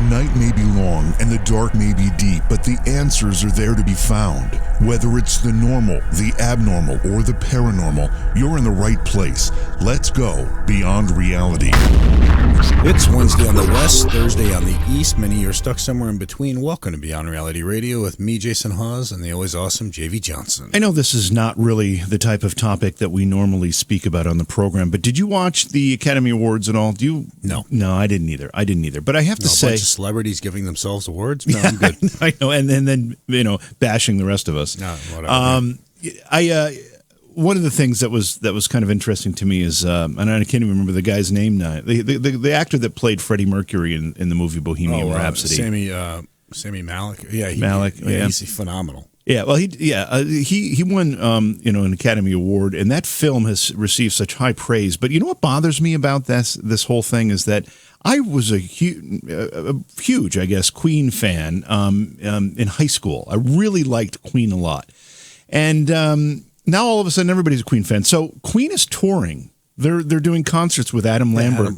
night may be long and the dark may be deep, but the answers are there to be found. Whether it's the normal, the abnormal, or the paranormal, you're in the right place. Let's go beyond reality. It's Wednesday on the west, Thursday on the east. Many are stuck somewhere in between. Welcome to Beyond Reality Radio with me, Jason Hawes, and the always awesome JV Johnson. I know this is not really the type of topic that we normally speak about on the program, but did you watch the Academy Awards at all? No. No, I didn't either. But I have to say, a bunch of celebrities giving themselves awards? No, I'm good. I know, and then bashing the rest of us. No, whatever. One of the things that was kind of interesting to me is, and I can't even remember the guy's name now, the actor that played Freddie Mercury in the movie Bohemian Rhapsody. Sami Malik. Yeah, he's phenomenal. Yeah, well, he won an Academy Award, and that film has received such high praise. But you know what bothers me about this whole thing is that I was a huge, I guess, Queen fan in high school. I really liked Queen a lot, and now all of a sudden everybody's a Queen fan. So Queen is touring. They're doing concerts with Adam Lambert.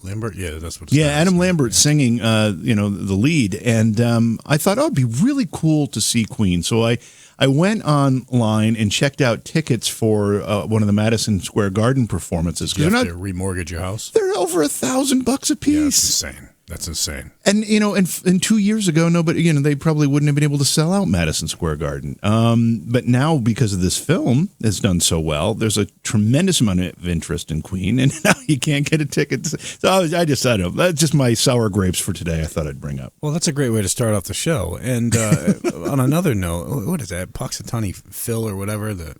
Lambert, that's what. Adam Lambert singing, the lead, and I thought, it'd be really cool to see Queen. So I went online and checked out tickets for one of the Madison Square Garden performances. You have to remortgage your house. They're over $1,000 a piece. Yeah, that's insane. That's insane. And and 2 years ago, nobody, they probably wouldn't have been able to sell out Madison Square Garden. But now, because of this film has done so well, there's a tremendous amount of interest in Queen, and now you can't get a ticket. So I decided that's just my sour grapes for today. I thought I'd bring up. Well, that's a great way to start off the show. And on another note, what is that? Puxatawny Phil or whatever? The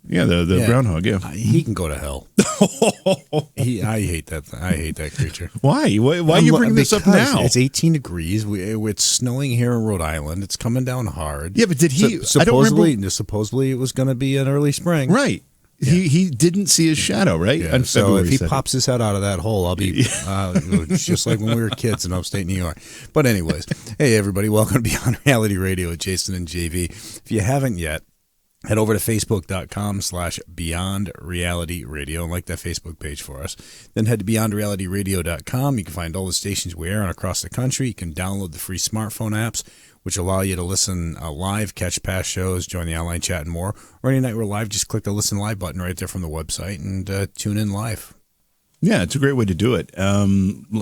groundhog. Yeah, he can go to hell. I hate that. I hate that creature. Why? Why are you bringing this up now? It's 18 degrees. It's snowing here in Rhode Island. It's coming down hard. Yeah, but did he? Supposedly, it was going to be an early spring. Right. Yeah. He didn't see his shadow, right? Yeah. So if he pops his head out of that hole, I'll be just like when we were kids in upstate New York. But anyways, hey, everybody, welcome to Beyond Reality Radio with Jason and JV. If you haven't yet, head over to Facebook.com/Beyond Reality Radio and like that Facebook page for us. Then head to BeyondRealityRadio.com. You can find all the stations we air on across the country. You can download the free smartphone apps, which allow you to listen live, catch past shows, join the online chat, and more. Or any night we're live, just click the Listen Live button right there from the website and tune in live. Yeah, it's a great way to do it. A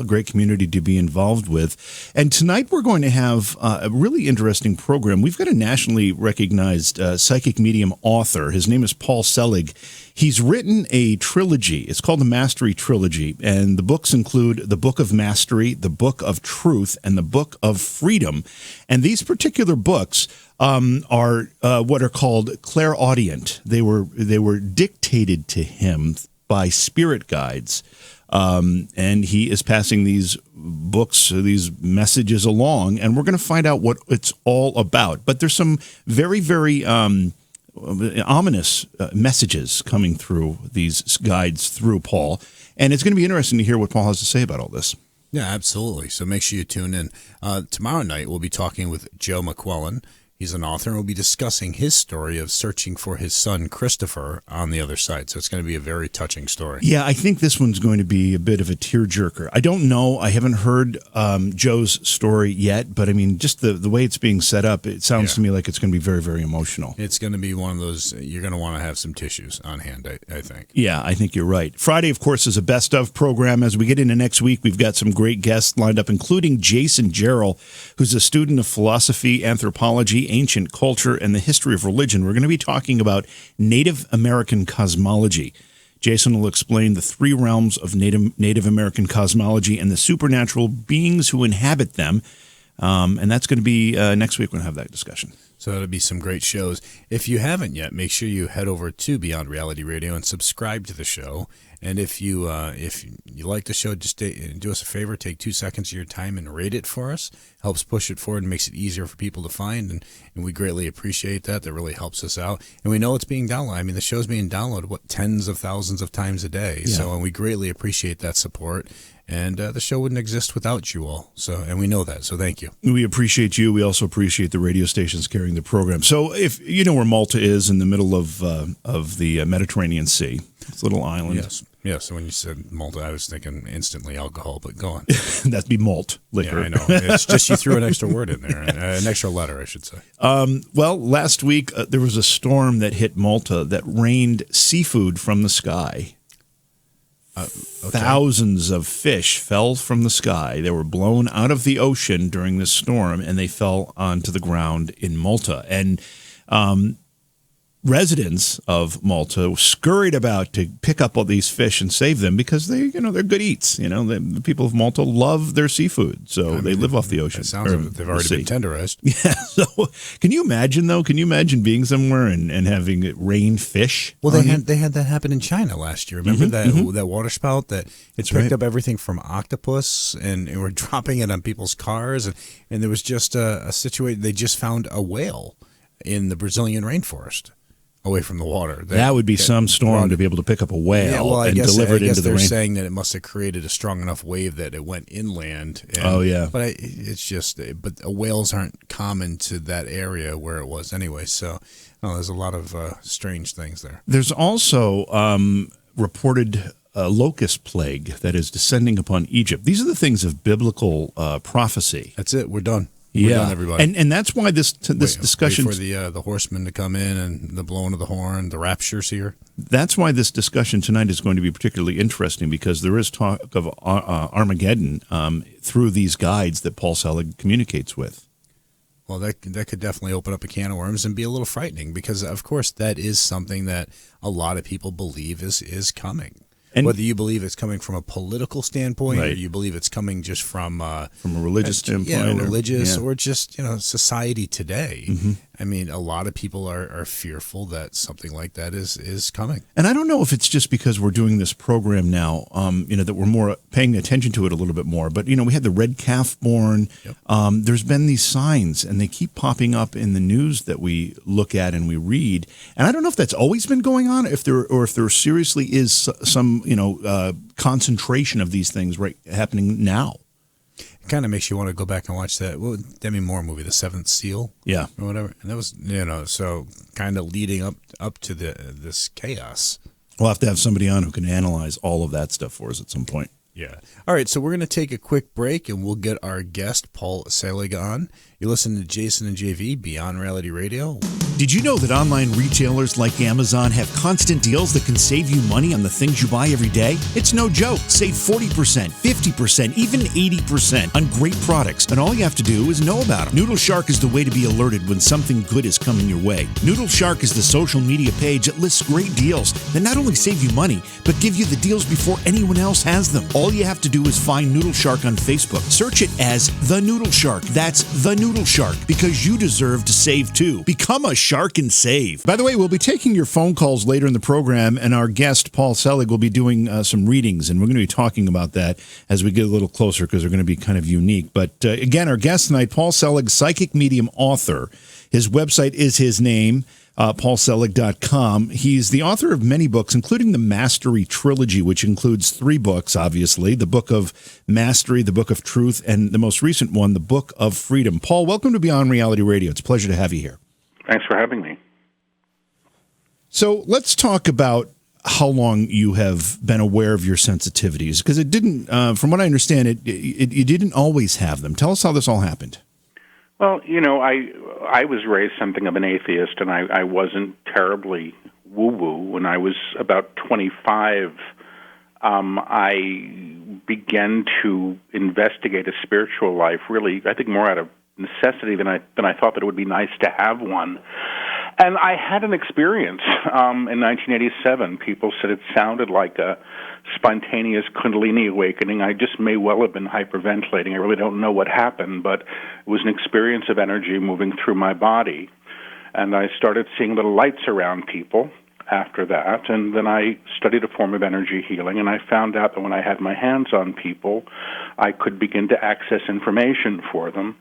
great community to be involved with. And tonight we're going to have a really interesting program. We've got a nationally recognized psychic medium author. His name is Paul Selig. He's written a trilogy. It's called the Mastery Trilogy. And the books include the Book of Mastery, the Book of Truth, and the Book of Freedom. And these particular books are what are called clairaudient. They were dictated to him by spirit guides, and he is passing these books, these messages along, and we're going to find out what it's all about. But there's some very, very ominous messages coming through these guides through Paul, and it's going to be interesting to hear what Paul has to say about all this. Yeah, absolutely. So make sure you tune in. Tomorrow night, we'll be talking with Joe McQuillan. He's an author, and we'll be discussing his story of searching for his son, Christopher, on the other side. So it's going to be a very touching story. Yeah, I think this one's going to be a bit of a tearjerker. I don't know. I haven't heard Joe's story yet, but I mean, just the way it's being set up, it sounds to me like it's going to be very, very emotional. It's going to be one of those, you're going to want to have some tissues on hand, I think. Yeah, I think you're right. Friday, of course, is a best of program. As we get into next week, we've got some great guests lined up, including Jason Jarrell, who's a student of philosophy, anthropology, ancient culture, and the history of religion. We're going to be talking about Native American cosmology. Jason will explain the three realms of Native American cosmology and the supernatural beings who inhabit them. And that's going to be next week. We're going to have that discussion. So that'll be some great shows. If you haven't yet, make sure you head over to Beyond Reality Radio and subscribe to the show. And if you like the show, just do us a favor, take 2 seconds of your time and rate it for us. Helps push it forward and makes it easier for people to find, and we greatly appreciate that. That really helps us out. And we know it's being downloaded. I mean, the show's being downloaded, tens of thousands of times a day. Yeah. So, and we greatly appreciate that support. And the show wouldn't exist without you all. So, and we know that. So thank you. We appreciate you. We also appreciate the radio stations carrying the program. So if you know where Malta is, in the middle of the Mediterranean Sea, it's a little island. Yes. Yeah, so when you said Malta, I was thinking instantly alcohol, but go on. That'd be malt liquor. Yeah, I know. It's just you threw an extra word in there, an extra letter, I should say. Well, last week there was a storm that hit Malta that rained seafood from the sky. Okay. Thousands of fish fell from the sky. They were blown out of the ocean during this storm, and they fell onto the ground in Malta. And residents of Malta scurried about to pick up all these fish and save them because they're good eats. The people of Malta love their seafood, so they live off the ocean. It sounds like they've already been tenderized. Yeah. So, can you imagine though? Can you imagine being somewhere and having it rain fish? Well, they had that happen in China last year. Remember that water spout that it picked up everything from octopus and were dropping it on people's cars, and there was just a situation. They just found a whale in the Brazilian rainforest. Away from the water. That would be some storm to be able to pick up a whale and deliver it into the rain. They're saying that it must have created a strong enough wave that it went inland. But but whales aren't common to that area where it was anyway. So there's a lot of strange things there. There's also reported locust plague that is descending upon Egypt. These are the things of biblical prophecy. That's it. We're done. We're done, everybody. And that's why this discussion for the horsemen to come in and the blowing of the horn, the rapture's here. That's why this discussion tonight is going to be particularly interesting, because there is talk of Armageddon through these guides that Paul Selig communicates with. Well, that could definitely open up a can of worms and be a little frightening, because of course that is something that a lot of people believe is coming. And whether you believe it's coming from a political standpoint, or you believe it's coming just from a religious standpoint, or just society today. Mm-hmm. I mean, a lot of people are fearful that something like that is coming. And I don't know if it's just because we're doing this program now, that we're more paying attention to it a little bit more. But we had the red calf born. Yep. There's been these signs, and they keep popping up in the news that we look at and we read. And I don't know if that's always been going on, if there seriously is some concentration of these things happening now. It kind of makes you want to go back and watch that Demi Moore movie, The Seventh Seal, or whatever. And that was so kind of leading up to this chaos. We'll have to have somebody on who can analyze all of that stuff for us at some point. Yeah. All right, so we're going to take a quick break, and we'll get our guest, Paul Selig, on. You're listening to Jason and JV, Beyond Reality Radio. Did you know that online retailers like Amazon have constant deals that can save you money on the things you buy every day? It's no joke. Save 40%, 50%, even 80% on great products, and all you have to do is know about them. Noodle Shark is the way to be alerted when something good is coming your way. Noodle Shark is the social media page that lists great deals that not only save you money, but give you the deals before anyone else has them. All you have to do is find Noodle Shark on Facebook. Search it as The Noodle Shark. That's The Noodle Shark, because you deserve to save too. Become a shark and save. By the way, we'll be taking your phone calls later in the program, and our guest, Paul Selig, will be doing some readings, and we're going to be talking about that as we get a little closer, because they're going to be kind of unique. But again, our guest tonight, Paul Selig, psychic medium author. His website is his name, paulselig.com. He's the author of many books, including the Mastery Trilogy, which includes 3 books, obviously, the Book of Mastery, the Book of Truth, and the most recent one, the Book of Freedom. Paul, welcome to Beyond Reality Radio. It's a pleasure to have you here. Thanks for having me. So let's talk about how long you have been aware of your sensitivities, because it didn't, from what I understand, you didn't always have them. Tell us how this all happened. Well, I was raised something of an atheist, and I wasn't terribly woo-woo. When I was about 25, I began to investigate a spiritual life, really, I think more out of necessity than I thought that it would be nice to have one. And I had an experience in 1987. People said it sounded like a spontaneous Kundalini awakening. I just may well have been hyperventilating. I really don't know what happened, but it was an experience of energy moving through my body. And I started seeing little lights around people after that. And then I studied a form of energy healing, and I found out that when I had my hands on people, I could begin to access information for them.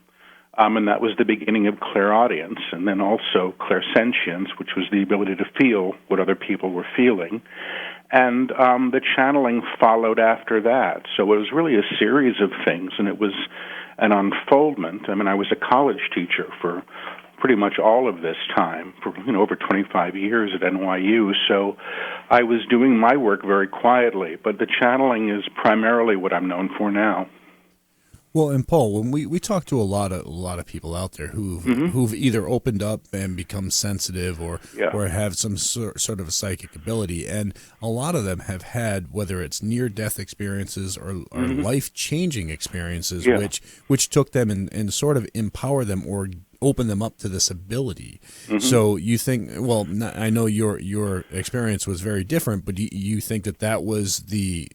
And that was the beginning of clairaudience, and then also clairsentience, which was the ability to feel what other people were feeling. And the channeling followed after that. So it was really a series of things, and it was an unfoldment. I mean, I was a college teacher for pretty much all of this time, for over 25 years at NYU. So I was doing my work very quietly, but the channeling is primarily what I'm known for now. Well, and Paul, when we talk to a lot of people out there who've either opened up and become sensitive or have some sort of a psychic ability, and a lot of them have had, whether it's near-death experiences or life-changing experiences, which took them and sort of empower them or open them up to this ability. So you think, well, I know your experience was very different, but you think that was the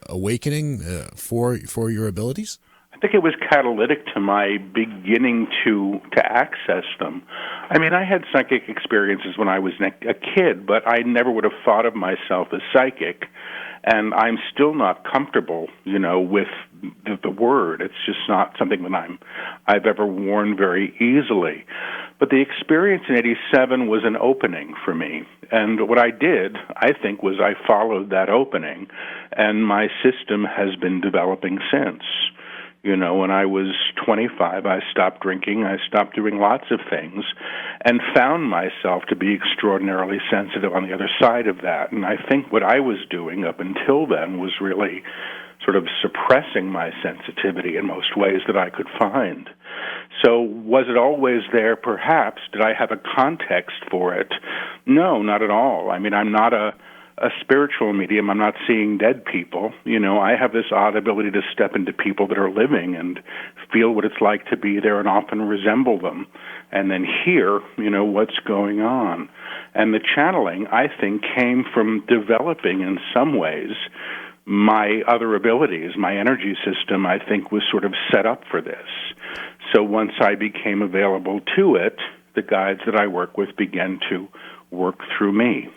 awakening for your abilities? I think it was catalytic to my beginning to access them. I mean, I had psychic experiences when I was a kid, but I never would have thought of myself as psychic, and I'm still not comfortable, with the word. It's just not something that I've ever worn very easily. But the experience in '87 was an opening for me, and what I did, I think, was I followed that opening, and my system has been developing since. When I was 25, I stopped drinking, I stopped doing lots of things, and found myself to be extraordinarily sensitive on the other side of that. And I think what I was doing up until then was really sort of suppressing my sensitivity in most ways that I could find. So was it always there? Perhaps. Did I have a context for it? No, not at all. I mean, I'm not a spiritual medium. I'm not seeing dead people. I have this odd ability to step into people that are living and feel what it's like to be there and often resemble them and then hear, what's going on. And the channeling, I think, came from developing in some ways my other abilities. My energy system, I think, was sort of set up for this. So once I became available to it, the guides that I work with began to work through me.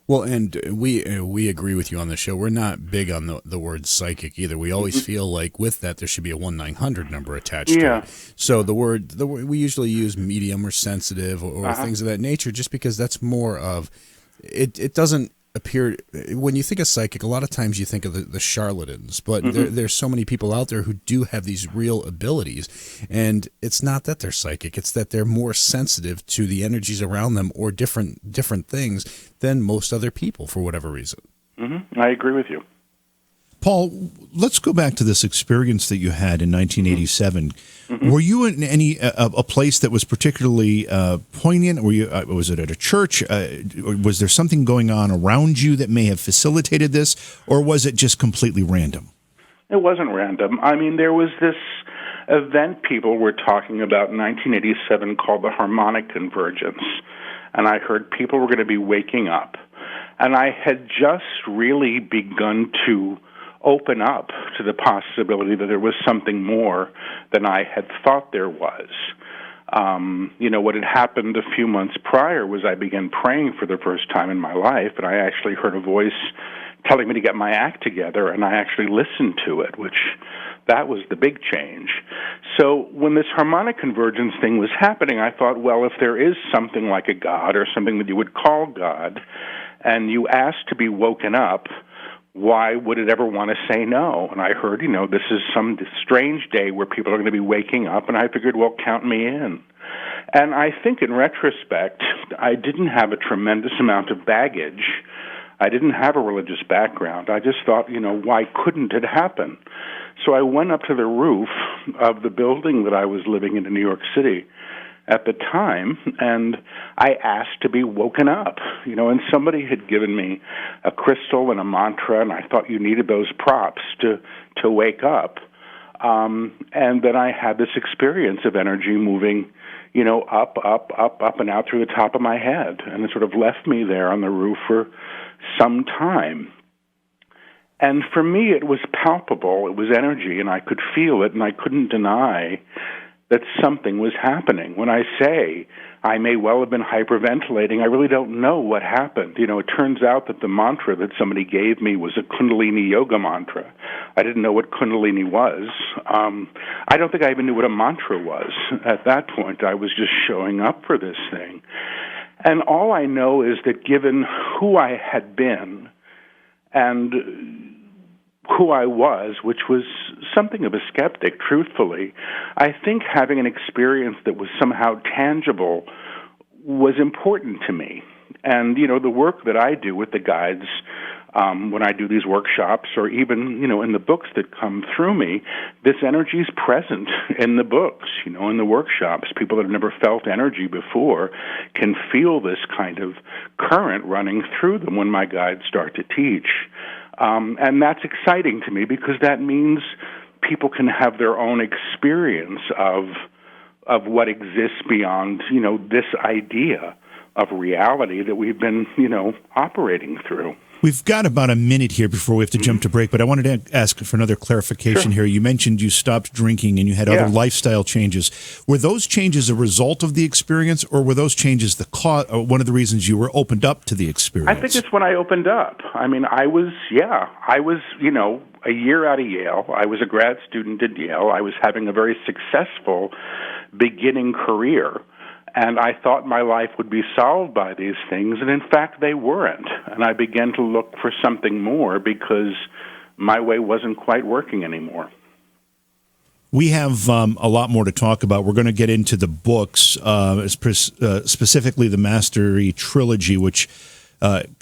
Well, and we agree with you on the show. We're not big on the word psychic either. We always feel like with that there should be a 1-900 number attached to it. So the word we usually use medium or sensitive or things of that nature, just because that's more of it. It doesn't appear, when you think of psychic, a lot of times you think of the charlatans, but there's so many people out there who do have these real abilities, and it's not that they're psychic, it's that they're more sensitive to the energies around them or different things than most other people for whatever reason. I agree with you. Paul, let's go back to this experience that you had in 1987. Were you in any a place that was particularly poignant? Were you was it at a church? Was there something going on around you that may have facilitated this, or was it just completely random? It wasn't random. I mean, there was this event people were talking about in 1987 called the harmonic convergence, and I heard people were going to be waking up, and I had just really begun to open up to the possibility that there was something more than I had thought there was. What had happened a few months prior was I began praying for the first time in my life, and I actually heard a voice telling me to get my act together, and I actually listened to it, that was the big change. So when this harmonic convergence thing was happening, I thought, well, if there is something like a God or something that you would call God, and you ask to be woken up, why would it ever want to say no? And I heard, this is some strange day where people are going to be waking up, and I figured, well, count me in. And I think in retrospect, I didn't have a tremendous amount of baggage. I didn't have a religious background. I just thought, why couldn't it happen? So I went up to the roof of the building that I was living in New York City at the time, and I asked to be woken up, and somebody had given me a crystal and a mantra, and I thought you needed those props to wake up. And then I had this experience of energy moving, up, and out through the top of my head, and it sort of left me there on the roof for some time. And for me, it was palpable. It was energy, and I could feel it, and I couldn't deny that something was happening. When I say I may well have been hyperventilating, I really don't know what happened. It turns out that the mantra that somebody gave me was a Kundalini yoga mantra. I didn't know what Kundalini was. I don't think I even knew what a mantra was at that point. I was just showing up for this thing. And all I know is that given who I had been and who I was, which was something of a skeptic, truthfully. I think having an experience that was somehow tangible was important to me. And, the work that I do with the guides, when I do these workshops, or even, in the books that come through me, this energy is present in the books, in the workshops. People that have never felt energy before can feel this kind of current running through them when my guides start to teach. And that's exciting to me because that means people can have their own experience of what exists beyond, this idea of reality that we've been, operating through. We've got about a minute here before we have to jump to break, but I wanted to ask for another clarification here. You mentioned you stopped drinking and you had other lifestyle changes. Were those changes a result of the experience, or were those changes one of the reasons you were opened up to the experience? I think it's when I opened up. I mean, I was, a year out of Yale. I was a grad student at Yale. I was having a very successful beginning career. And I thought my life would be solved by these things, and in fact they weren't. And I began to look for something more because my way wasn't quite working anymore. We have a lot more to talk about. We're going to get into the books, specifically the Mastery Trilogy, which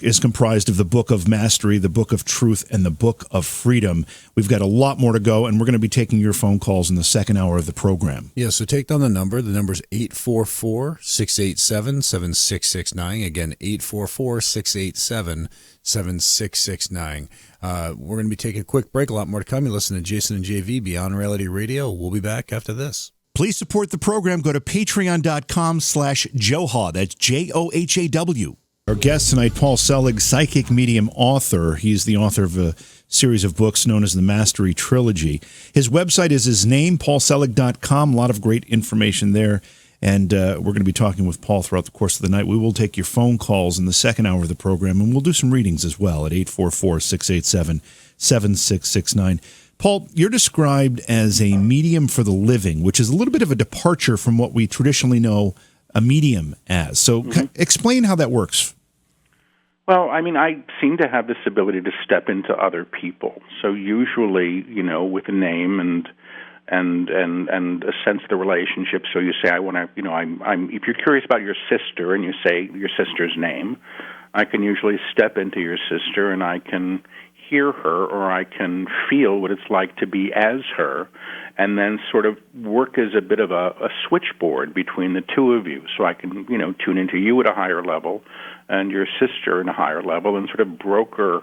is comprised of the Book of Mastery, the Book of Truth, and the Book of Freedom. We've got a lot more to go, and we're going to be taking your phone calls in the second hour of the program. Yeah, so take down the number. The number is 844-687-7669. Again, 844-687-7669. We're going to be taking a quick break. A lot more to come. You listen to Jason and JV, Beyond Reality Radio. We'll be back after this. Please support the program. Go to patreon.com/Johaw. That's Johaw. Our guest tonight, Paul Selig, psychic medium author. He's the author of a series of books known as the Mastery Trilogy. His website is his name, paulselig.com. A lot of great information there. And we're going to be talking with Paul throughout the course of the night. We will take your phone calls in the second hour of the program, and we'll do some readings as well at 844-687-7669. Paul, you're described as a medium for the living, which is a little bit of a departure from what we traditionally know a medium as. So explain how that works. Well, I mean, I seem to have this ability to step into other people. So usually, with a name and a sense of the relationship. So you say, I want to, I'm. If you're curious about your sister and you say your sister's name, I can usually step into your sister and I can hear her, or I can feel what it's like to be as her, and then sort of work as a bit of a switchboard between the two of you. So I can, tune into you at a higher level and your sister at a higher level and sort of broker,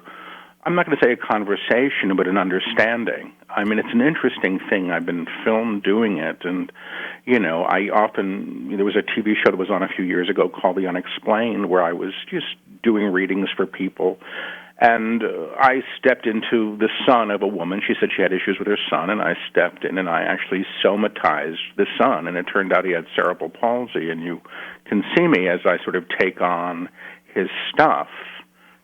I'm not going to say a conversation, but an understanding. I mean, it's an interesting thing. I've been filmed doing it, and, I often, there was a TV show that was on a few years ago called The Unexplained, where I was just doing readings for people. And I stepped into the son of a woman. She said she had issues with her son, and I stepped in and I actually somatized the son, and it turned out he had cerebral palsy. And you can see me as I sort of take on his stuff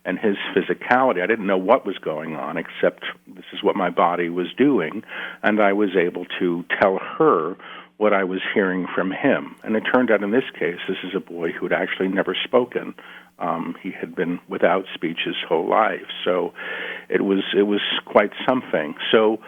and his physicality. I didn't know what was going on, except this is what my body was doing, and I was able to tell her what I was hearing from him. And it turned out in this case, this is a boy who had actually never spoken. He had been without speech his whole life, so it was quite something. So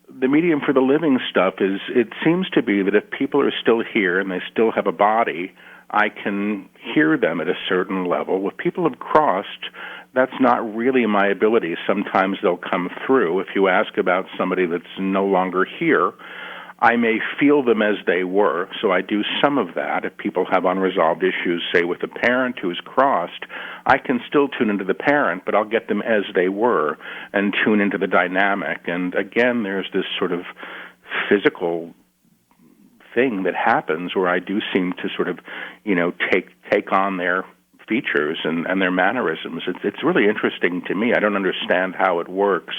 the medium for the living stuff is, it seems to be that if people are still here and they still have a body, I can hear them at a certain level. If people have crossed, that's not really my ability. Sometimes they'll come through. If you ask about somebody that's no longer here, I may feel them as they were, so I do some of that. If people have unresolved issues, say with a parent who's crossed, I can still tune into the parent, but I'll get them as they were and tune into the dynamic. And again, there's this sort of physical thing that happens where I do seem to sort of, take on their features and their mannerisms. It's really interesting to me. I don't understand how it works.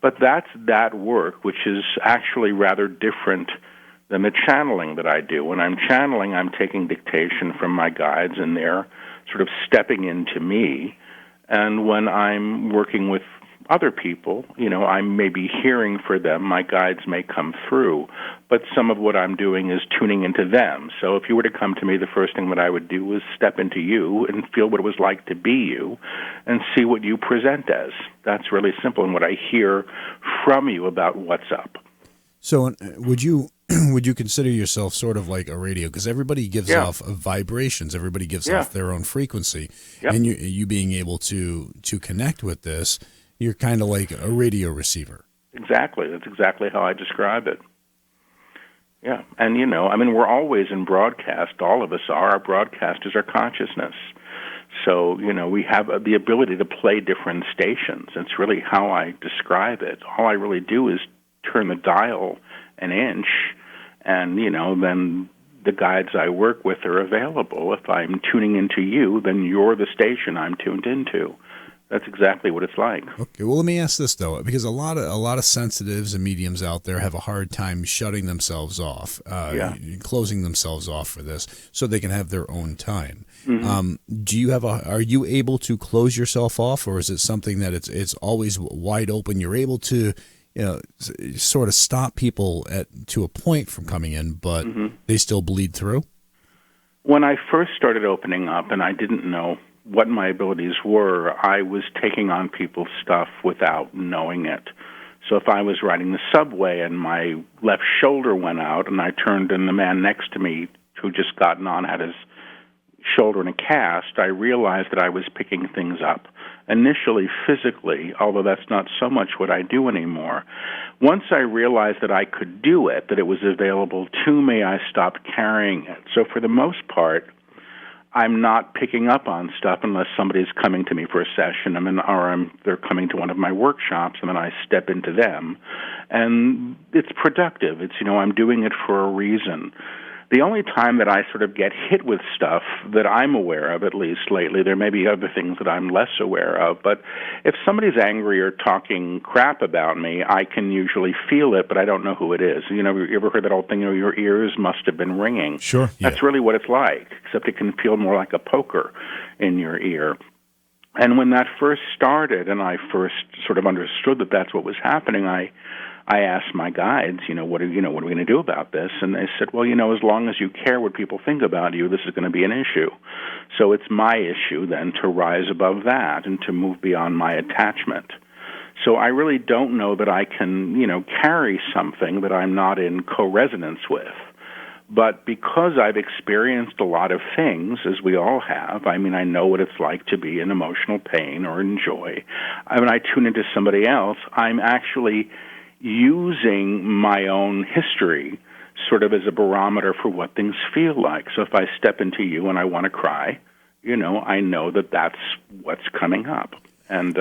But that's that work, which is actually rather different than the channeling that I do. When I'm channeling, I'm taking dictation from my guides, and they're sort of stepping into me. And when I'm working with other people, I may be hearing for them, my guides may come through, but some of what I'm doing is tuning into them. So if you were to come to me, the first thing that I would do is step into you and feel what it was like to be you and see what you present as. That's really simple, and what I hear from you about what's up. So would you consider yourself sort of like a radio? Because everybody gives off vibrations. Everybody gives off their own frequency. Yep. And you being able to connect with this, you're kind of like a radio receiver. Exactly. That's exactly how I describe it. Yeah. And, we're always in broadcast. All of us are. Our broadcast is our consciousness. So, we have the ability to play different stations. It's really how I describe it. All I really do is turn the dial an inch, and, then the guides I work with are available. If I'm tuning into you, then you're the station I'm tuned into. That's exactly what it's like. Okay, well, let me ask this, though, because a lot of sensitives and mediums out there have a hard time shutting themselves off, closing themselves off for this, so they can have their own time. Mm-hmm. Are you able to close yourself off, or is it something that it's always wide open? You're able to sort of stop people to a point from coming in, but they still bleed through? When I first started opening up and I didn't know what my abilities were, I was taking on people's stuff without knowing it. So if I was riding the subway and my left shoulder went out and I turned and the man next to me who just gotten on had his shoulder in a cast, I realized that I was picking things up. Initially physically, although that's not so much what I do anymore. Once I realized that I could do it, that it was available to me, I stopped carrying it. So for the most part, I'm not picking up on stuff unless somebody's coming to me for a session, they're coming to one of my workshops, and then I step into them. And it's productive. It's, I'm doing it for a reason. The only time that I sort of get hit with stuff that I'm aware of, at least lately, there may be other things that I'm less aware of, but if somebody's angry or talking crap about me, I can usually feel it, but I don't know who it is. You ever heard that old thing, your ears must have been ringing? Sure. Yeah. That's really what it's like, except it can feel more like a poker in your ear. And when that first started and I first sort of understood that that's what was happening, I asked my guides, what are we going to do about this? And they said, well, as long as you care what people think about you, this is going to be an issue. So it's my issue then to rise above that and to move beyond my attachment. So I really don't know that I can, carry something that I'm not in co-resonance with. But because I've experienced a lot of things, as we all have, I know what it's like to be in emotional pain or in joy. When I tune into somebody else, I'm actually using my own history sort of as a barometer for what things feel like. So if I step into you and I want to cry, I know that that's what's coming up. And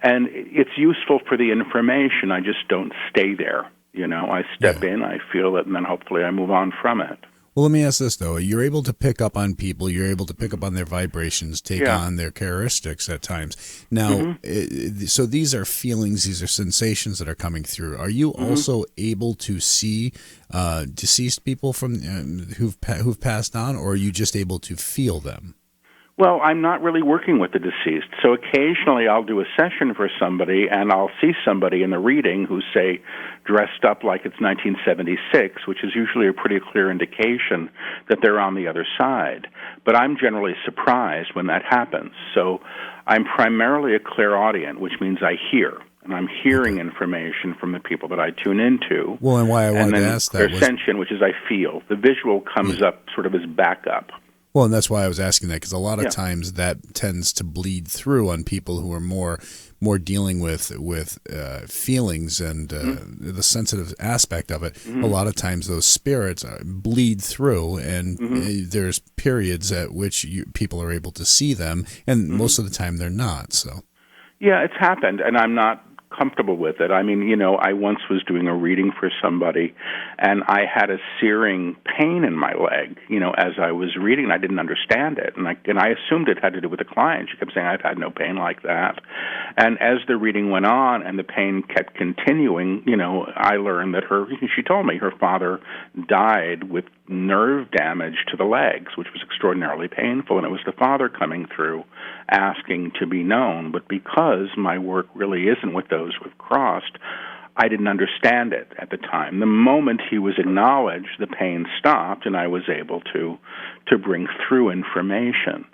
it's useful for the information. I just don't stay there. I step in, I feel it, and then hopefully I move on from it. Well, let me ask this, though. You're able to pick up on people. You're able to pick up on their vibrations, take on their characteristics at times. Now, so these are feelings, these are sensations that are coming through. Are you also able to see deceased people from who've passed on, or are you just able to feel them? Well, I'm not really working with the deceased. So occasionally I'll do a session for somebody, and I'll see somebody in the reading who's, say, dressed up like it's 1976, which is usually a pretty clear indication that they're on the other side. But I'm generally surprised when that happens. So I'm primarily a clairaudient, which means I hear. And I'm hearing information from the people that I tune into. Well, and why I wanted to ask that was... clairsentient, which is I feel. The visual comes up sort of as backup. Well, and that's why I was asking that, because a lot of times that tends to bleed through on people who are more dealing with feelings and the sensitive aspect of it. A lot of times those spirits bleed through, and there's periods at which people are able to see them, and most of the time they're not. So, yeah, it's happened, and I'm not comfortable with it. I once was doing a reading for somebody, and I had a searing pain in my leg, as I was reading, and I didn't understand it, and I assumed it had to do with the client. She kept saying, I've had no pain like that. And as the reading went on and the pain kept continuing, I learned that she told me her father died with nerve damage to the legs, which was extraordinarily painful, and it was the Father coming through asking to be known. But because my work really isn't with those who have crossed, I didn't understand it at the time. The moment he was acknowledged, the pain stopped, and I was able to bring through information.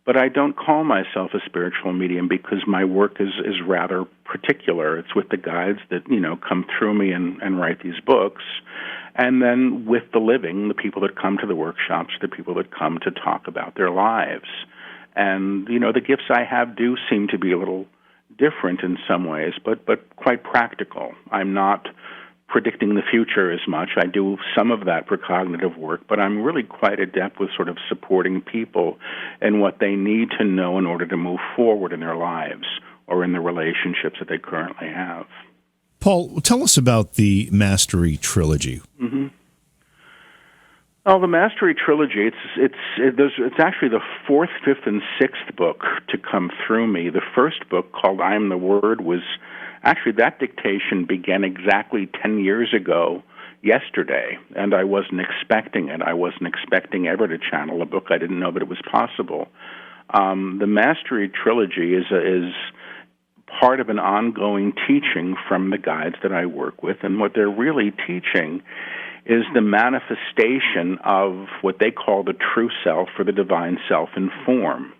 But I don't call myself a spiritual medium because my work is rather particular. It's with the guides that, come through me and write these books, and then with the living, the people that come to the workshops, the people that come to talk about their lives. And, the gifts I have do seem to be a little different in some ways, but quite practical. I'm not predicting the future as much. I do some of that for cognitive work, but I'm really quite adept with sort of supporting people in what they need to know in order to move forward in their lives or in the relationships that they currently have. Paul, tell us about the Mastery Trilogy. Mm-hmm. Well, the Mastery Trilogy, it's actually the fourth, fifth, and sixth book to come through me. The first book, called I Am the Word, was actually, that dictation began exactly 10 years ago yesterday, and I wasn't expecting it. I wasn't expecting ever to channel a book. I didn't know that it was possible. The Mastery Trilogy is part of an ongoing teaching from the guides that I work with, and what they're really teaching is the manifestation of what they call the true self, or the divine self in form.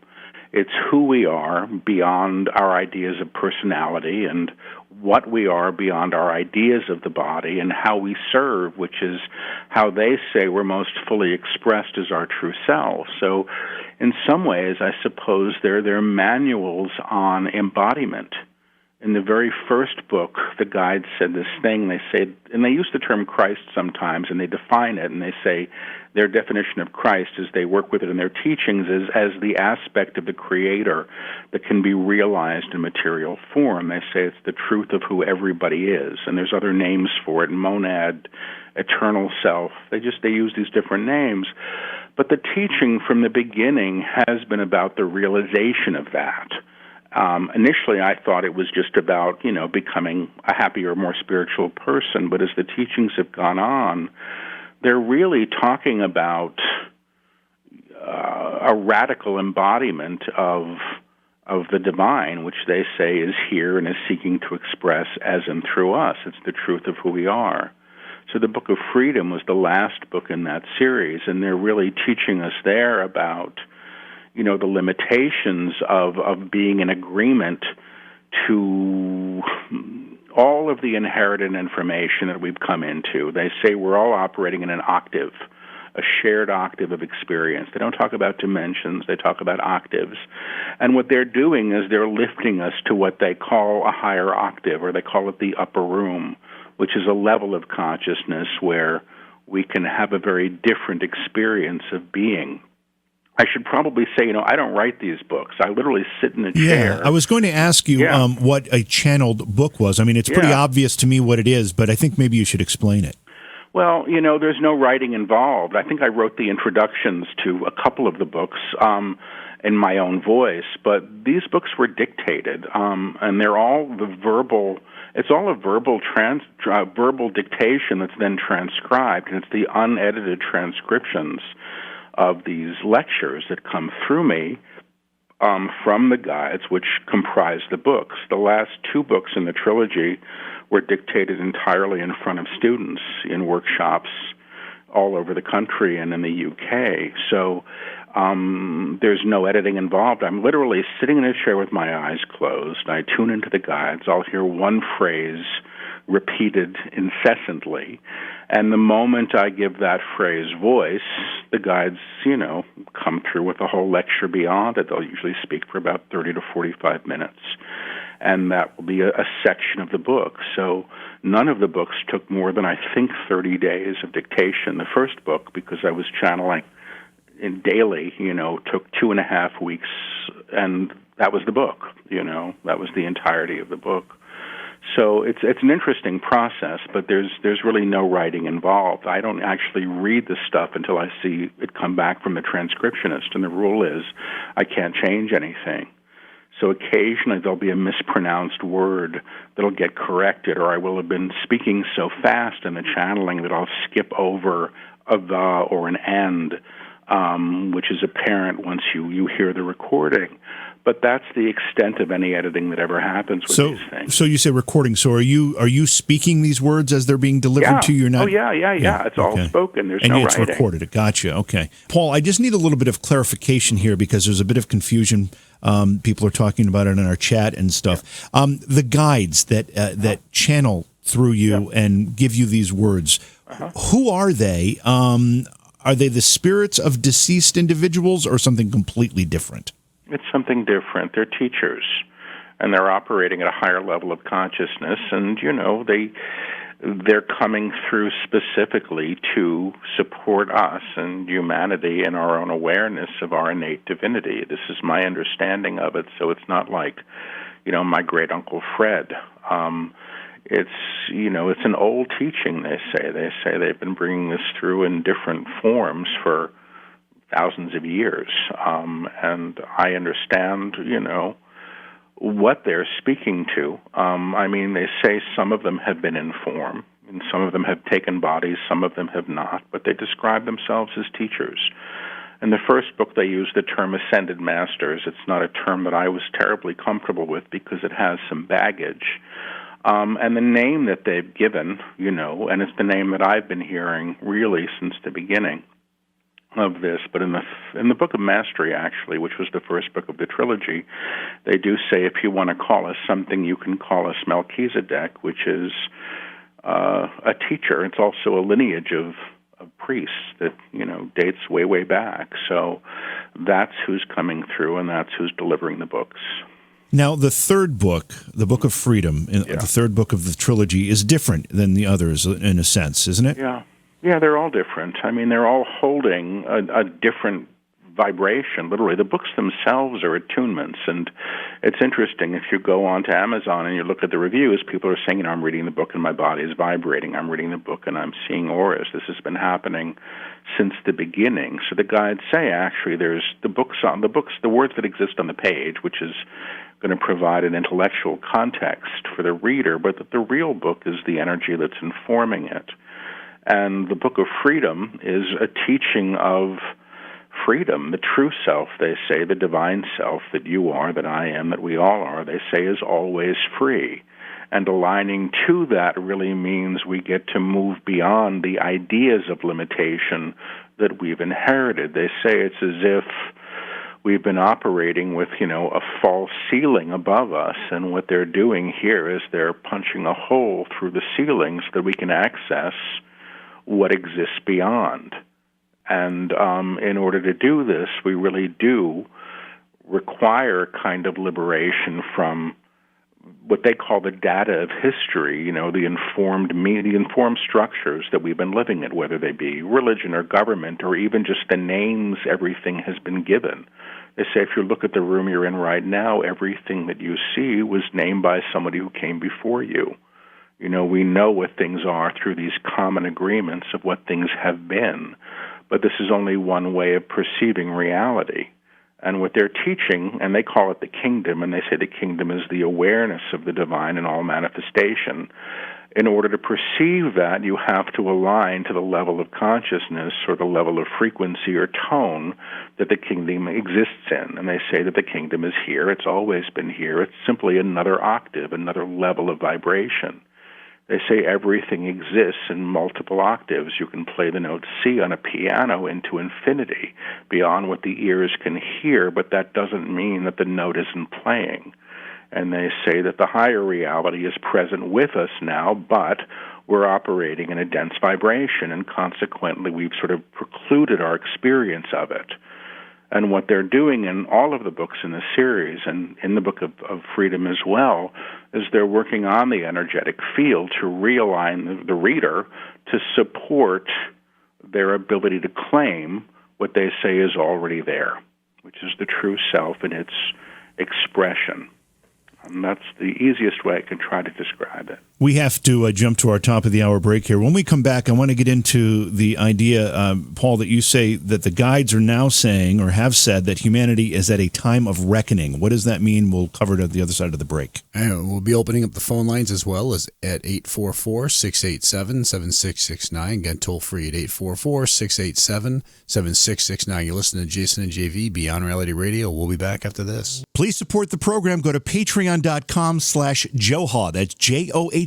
It's who we are beyond our ideas of personality, and what we are beyond our ideas of the body, and how we serve, which is how they say we're most fully expressed as our true self. So in some ways, I suppose they're manuals on embodiment. In the very first book, the guides said this thing. They say, and they use the term Christ sometimes, and they define it, and they say their definition of Christ, as they work with it in their teachings, is as the aspect of the Creator that can be realized in material form. They say it's the truth of who everybody is, and there's other names for it: monad, eternal self. They use these different names. But the teaching from the beginning has been about the realization of that. Initially, I thought it was just about, becoming a happier, more spiritual person. But as the teachings have gone on, they're really talking about a radical embodiment of the divine, which they say is here and is seeking to express as and through us. It's the truth of who we are. So the Book of Freedom was the last book in that series, and they're really teaching us there about the limitations of being in agreement to all of the inherited information that we've come into. They say we're all operating in an octave, a shared octave of experience. They don't talk about dimensions, they talk about octaves. And what they're doing is they're lifting us to what they call a higher octave, or they call it the upper room, which is a level of consciousness where we can have a very different experience of being. I should probably say, I don't write these books. I literally sit in a chair. Yeah, I was going to ask you what a channeled book was. I mean, it's pretty obvious to me what it is, but I think maybe you should explain it. Well, there's no writing involved. I think I wrote the introductions to a couple of the books in my own voice, but these books were dictated, and they're all it's all a verbal dictation that's then transcribed, and it's the unedited transcriptions of these lectures that come through me from the guides, which comprise the books. The last two books in the trilogy were dictated entirely in front of students in workshops all over the country and in the UK. So there's no editing involved. I'm literally sitting in a chair with my eyes closed. I tune into the guides. I'll hear one phrase repeated incessantly, and the moment I give that phrase voice, the guides, come through with a whole lecture beyond it. They'll usually speak for about 30 to 45 minutes, and that will be a section of the book. So none of the books took more than, I think, 30 days of dictation. The first book, because I was channeling daily, took 2.5 weeks, and that was the book, that was the entirety of the book. So it's an interesting process, but there's really no writing involved. I don't actually read the stuff until I see it come back from the transcriptionist, and the rule is I can't change anything. So occasionally there'll be a mispronounced word that'll get corrected, or I will have been speaking so fast in the channeling that I'll skip over a the or an and, which is apparent once you hear the recording. But that's the extent of any editing that ever happens with these things. So you say recording. So are you speaking these words as they're being delivered to you? You're not. Oh yeah. It's all spoken. There's and no it's writing. Recorded. Gotcha. Okay, Paul. I just need a little bit of clarification here because there's a bit of confusion. People are talking about it in our chat and stuff. The guides that channel through you and give you these words. Who are they? Are they the spirits of deceased individuals or something completely different? It's something different. They're teachers, and they're operating at a higher level of consciousness, and, they're coming through specifically to support us and humanity in our own awareness of our innate divinity. This is my understanding of it, so it's not like, my great-uncle Fred. It's an old teaching, they say. They say they've been bringing this through in different forms for thousands of years, and I understand, what they're speaking to. They say some of them have been in form, and some of them have taken bodies, some of them have not, but they describe themselves as teachers. In the first book, they use the term ascended masters. It's not a term that I was terribly comfortable with because it has some baggage. And the name that they've given, and it's the name that I've been hearing really since the beginning of this, but in the Book of Mastery, actually, which was the first book of the trilogy, they do say if you want to call us something, you can call us Melchizedek, which is a teacher. It's also a lineage of priests that, dates way, way back. So that's who's coming through, and that's who's delivering the books. Now, the third book, the Book of Freedom, the third book of the trilogy, is different than the others in a sense, isn't it? Yeah, they're all different. They're all holding a different vibration, literally. The books themselves are attunements, and it's interesting. If you go onto Amazon and you look at the reviews, people are saying, I'm reading the book and my body is vibrating. I'm reading the book and I'm seeing auras. This has been happening since the beginning. So the guides say, actually, there's the words that exist on the page, which is going to provide an intellectual context for the reader, but that the real book is the energy that's informing it. And the Book of Freedom is a teaching of freedom, the true self, they say, the divine self that you are, that I am, that we all are, they say is always free. And aligning to that really means we get to move beyond the ideas of limitation that we've inherited. They say it's as if we've been operating with, a false ceiling above us, and what they're doing here is they're punching a hole through the ceiling so that we can access what exists beyond. And in order to do this, we really do require kind of liberation from what they call the data of history, the informed structures that we've been living in, whether they be religion or government or even just the names everything has been given. They say if you look at the room you're in right now, everything that you see was named by somebody who came before you. We know what things are through these common agreements of what things have been, but this is only one way of perceiving reality. And what they're teaching, and they call it the kingdom, and they say the kingdom is the awareness of the divine in all manifestation. In order to perceive that, you have to align to the level of consciousness or the level of frequency or tone that the kingdom exists in. And they say that the kingdom is here. It's always been here. It's simply another octave, another level of vibration. They say everything exists in multiple octaves. You can play the note C on a piano into infinity, beyond what the ears can hear, but that doesn't mean that the note isn't playing. And they say that the higher reality is present with us now, but we're operating in a dense vibration, and consequently we've sort of precluded our experience of it. And what they're doing in all of the books in the series, and in the Book of Freedom as well, is they're working on the energetic field to realign the reader to support their ability to claim what they say is already there, which is the true self in its expression. And that's the easiest way I can try to describe it. We have to jump to our top of the hour break here. When we come back, I want to get into the idea, Paul, that you say that the guides are now saying or have said that humanity is at a time of reckoning. What does that mean? We'll cover it at the other side of the break. And we'll be opening up the phone lines as well as at 844-687-7669. Again, toll free at 844-687-7669. You're listening to Jason and JV, Beyond Reality Radio. We'll be back after this. Please support the program. Go to patreon.com/Johaw. That's JOHAW.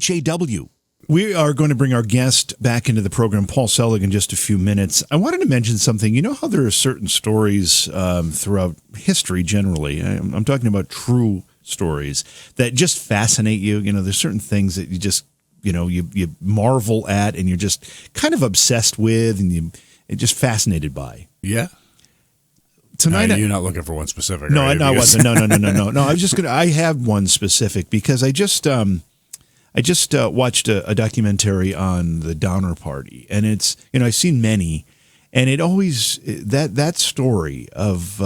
We are going to bring our guest back into the program, Paul Selig, in just a few minutes. I wanted to mention something. You know how there are certain stories throughout history generally, I'm talking about true stories, that just fascinate you. You know, there's certain things that you just, you marvel at and you're just kind of obsessed with and you're just fascinated by. Yeah. Tonight, you're not looking for one specific. No, right? I wasn't. No. I was just I have one specific because I just watched a documentary on the Donner Party, and it's I've seen many, and it always that story of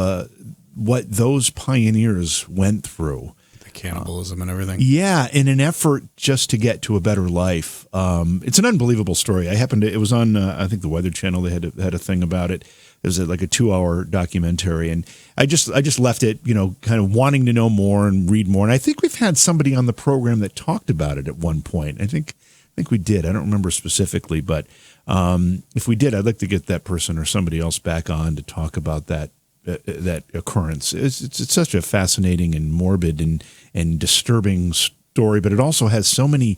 what those pioneers went through, the cannibalism and everything. Yeah, in an effort just to get to a better life. It's an unbelievable story. It was on I think the Weather Channel. They had a thing about it. It was like a 2-hour documentary, and I just left it, kind of wanting to know more and read more. And I think we've had somebody on the program that talked about it at one point. I think we did. I don't remember specifically, but if we did, I'd like to get that person or somebody else back on to talk about that occurrence. It's such a fascinating and morbid and disturbing story, but it also has so many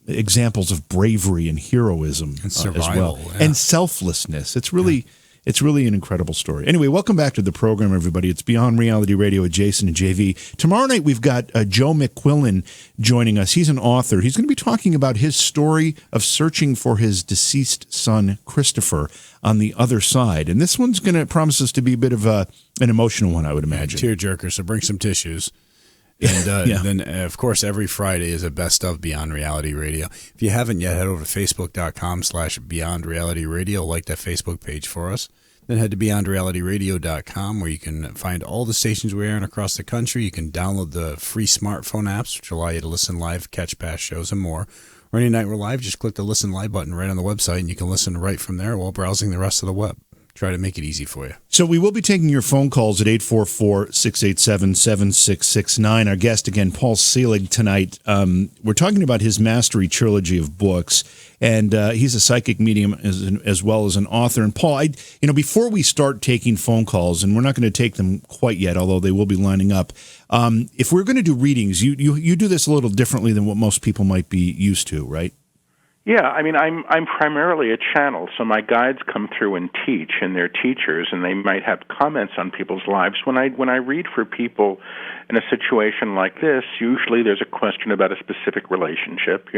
examples of bravery and heroism and survival, as well, and selflessness. It's really an incredible story. Anyway, welcome back to the program, everybody. It's Beyond Reality Radio with Jason and JV. Tomorrow night, we've got Joe McQuillan joining us. He's an author. He's going to be talking about his story of searching for his deceased son, Christopher, on the other side. And this one's going to promise us to be a bit of an emotional one, I would imagine. Tearjerker, so bring some tissues. And then, of course, every Friday is a best of Beyond Reality Radio. If you haven't yet, head over to facebook.com/Beyond Reality Radio. Like that Facebook page for us. Then head to BeyondRealityRadio.com where you can find all the stations we are in across the country. You can download the free smartphone apps, which allow you to listen live, catch past shows, and more. Or any night we're live, just click the Listen Live button right on the website, and you can listen right from there while browsing the rest of the web. Try to make it easy for you. So we will be taking your phone calls at 844-687-7669. Our guest, again, Paul Selig, tonight. We're talking about his Mastery trilogy of books, and he's a psychic medium as well as an author. And Paul, before we start taking phone calls, and we're not going to take them quite yet, although they will be lining up, if we're going to do readings, you do this a little differently than what most people might be used to, right? Yeah, I mean, I'm primarily a channel, so my guides come through and teach, and they're teachers, and they might have comments on people's lives. When I read for people in a situation like this, usually there's a question about a specific relationship,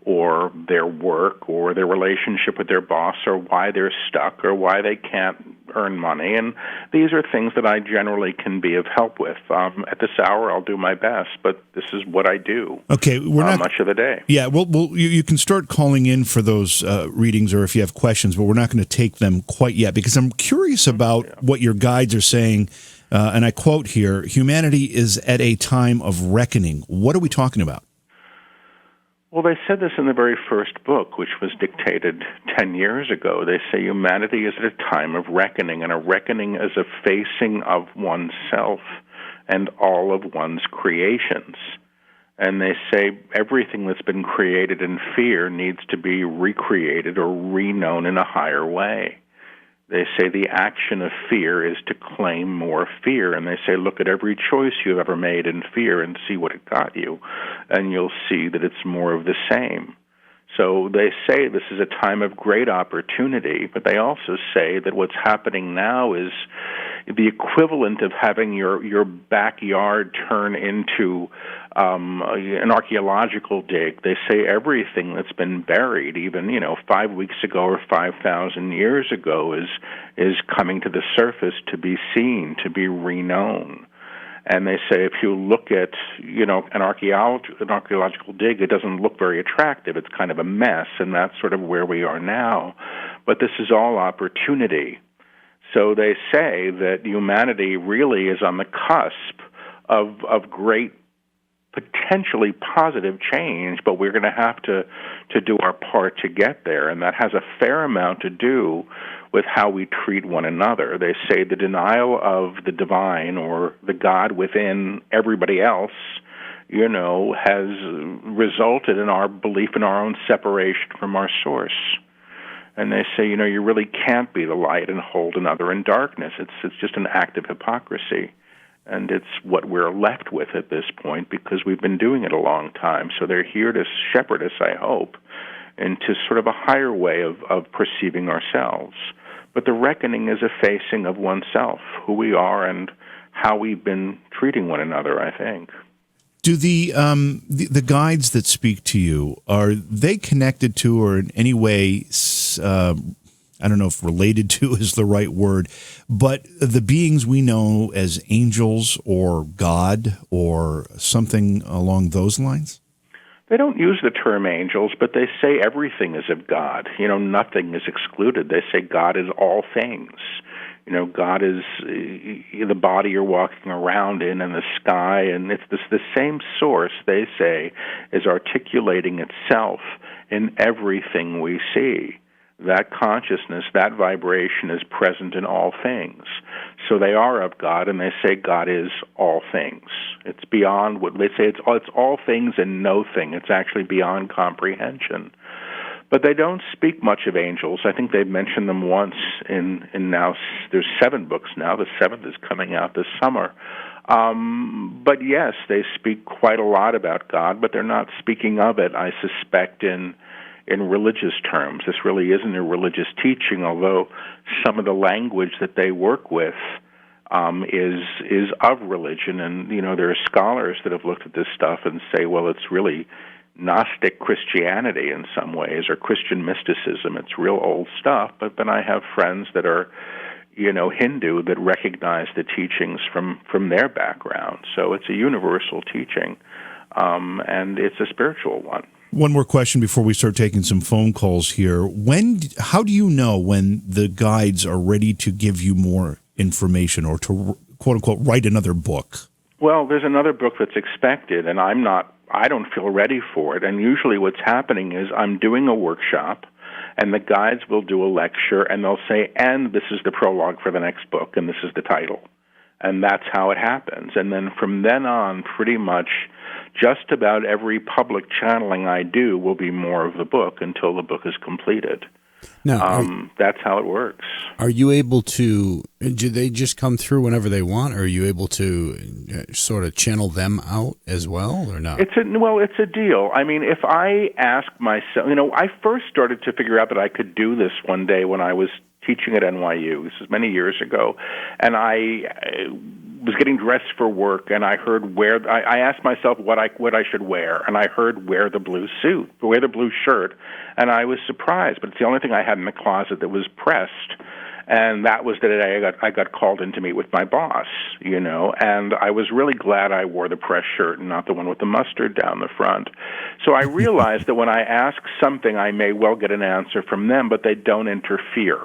or their work, or their relationship with their boss, or why they're stuck, or why they can't earn money. And these are things that I generally can be of help with. At this hour, I'll do my best, but this is what I do. Okay, we're not much of the day. Yeah, well, you can start calling in for those readings, or if you have questions, but we're not going to take them quite yet because I'm curious about what your guides are saying. And I quote here: "Humanity is at a time of reckoning." What are we talking about? Well, they said this in the very first book, which was dictated 10 years ago. They say humanity is at a time of reckoning, and a reckoning is a facing of oneself and all of one's creations. And they say everything that's been created in fear needs to be recreated or reknown in a higher way. They say the action of fear is to claim more fear, and they say look at every choice you've ever made in fear and see what it got you, and you'll see that it's more of the same. So they say this is a time of great opportunity, but they also say that what's happening now is the equivalent of having your backyard turn into an archaeological dig. They say everything that's been buried, even 5 weeks ago or 5,000 years ago, is coming to the surface to be seen, to be reknown. And they say if you look at an archaeological dig, it doesn't look very attractive. It's kind of a mess, and that's sort of where we are now. But this is all opportunity. So they say that humanity really is on the cusp of great potentially positive change, but we're going to have to do our part to get there, and that has a fair amount to do with how we treat one another. They say the denial of the divine or the God within everybody else, has resulted in our belief in our own separation from our source. And they say, you really can't be the light and hold another in darkness. It's just an act of hypocrisy. And it's what we're left with at this point because we've been doing it a long time. So they're here to shepherd us, I hope, into sort of a higher way of perceiving ourselves. But the reckoning is a facing of oneself, who we are and how we've been treating one another, I think. Do the guides that speak to you, are they connected to or in any way, I don't know if related to is the right word, but the beings we know as angels or God or something along those lines? They don't use the term angels, but they say everything is of God. Nothing is excluded. They say God is all things. God is the body you're walking around in and the sky, and it's the same source, they say, is articulating itself in everything we see. That consciousness, that vibration is present in all things. So they are of God, and they say God is all things. It's beyond what they say. It's all things and no thing. It's actually beyond comprehension. But they don't speak much of angels. I think they've mentioned them once in now, there's 7 books now. The 7th is coming out this summer. But yes, they speak quite a lot about God, but they're not speaking of it, I suspect, in religious terms. This really isn't a religious teaching, although some of the language that they work with is of religion. And, there are scholars that have looked at this stuff and say, well, it's really Gnostic Christianity in some ways, or Christian mysticism. It's real old stuff. But then I have friends that are, Hindu that recognize the teachings from their background. So it's a universal teaching, and it's a spiritual one. One more question before we start taking some phone calls here. How do you know when the guides are ready to give you more information or to, quote unquote, write another book? Well, there's another book that's expected, and I don't feel ready for it. And usually what's happening is I'm doing a workshop, and the guides will do a lecture, and they'll say, and this is the prologue for the next book, and this is the title. And that's how it happens. And then from then on, pretty much just about every public channeling I do will be more of the book until the book is completed. Now, that's how it works. Are you able to, do they just come through whenever they want, or are you able to sort of channel them out as well, or not? It's a deal. I mean, if I ask myself, I first started to figure out that I could do this one day when I was teaching at NYU. This is many years ago, and I was getting dressed for work, and I heard I asked myself what I should wear, and I heard wear the blue shirt, and I was surprised. But it's the only thing I had in the closet that was pressed, and that was the day I got called in to meet with my boss, and I was really glad I wore the pressed shirt and not the one with the mustard down the front. So I realized that when I ask something, I may well get an answer from them, but they don't interfere.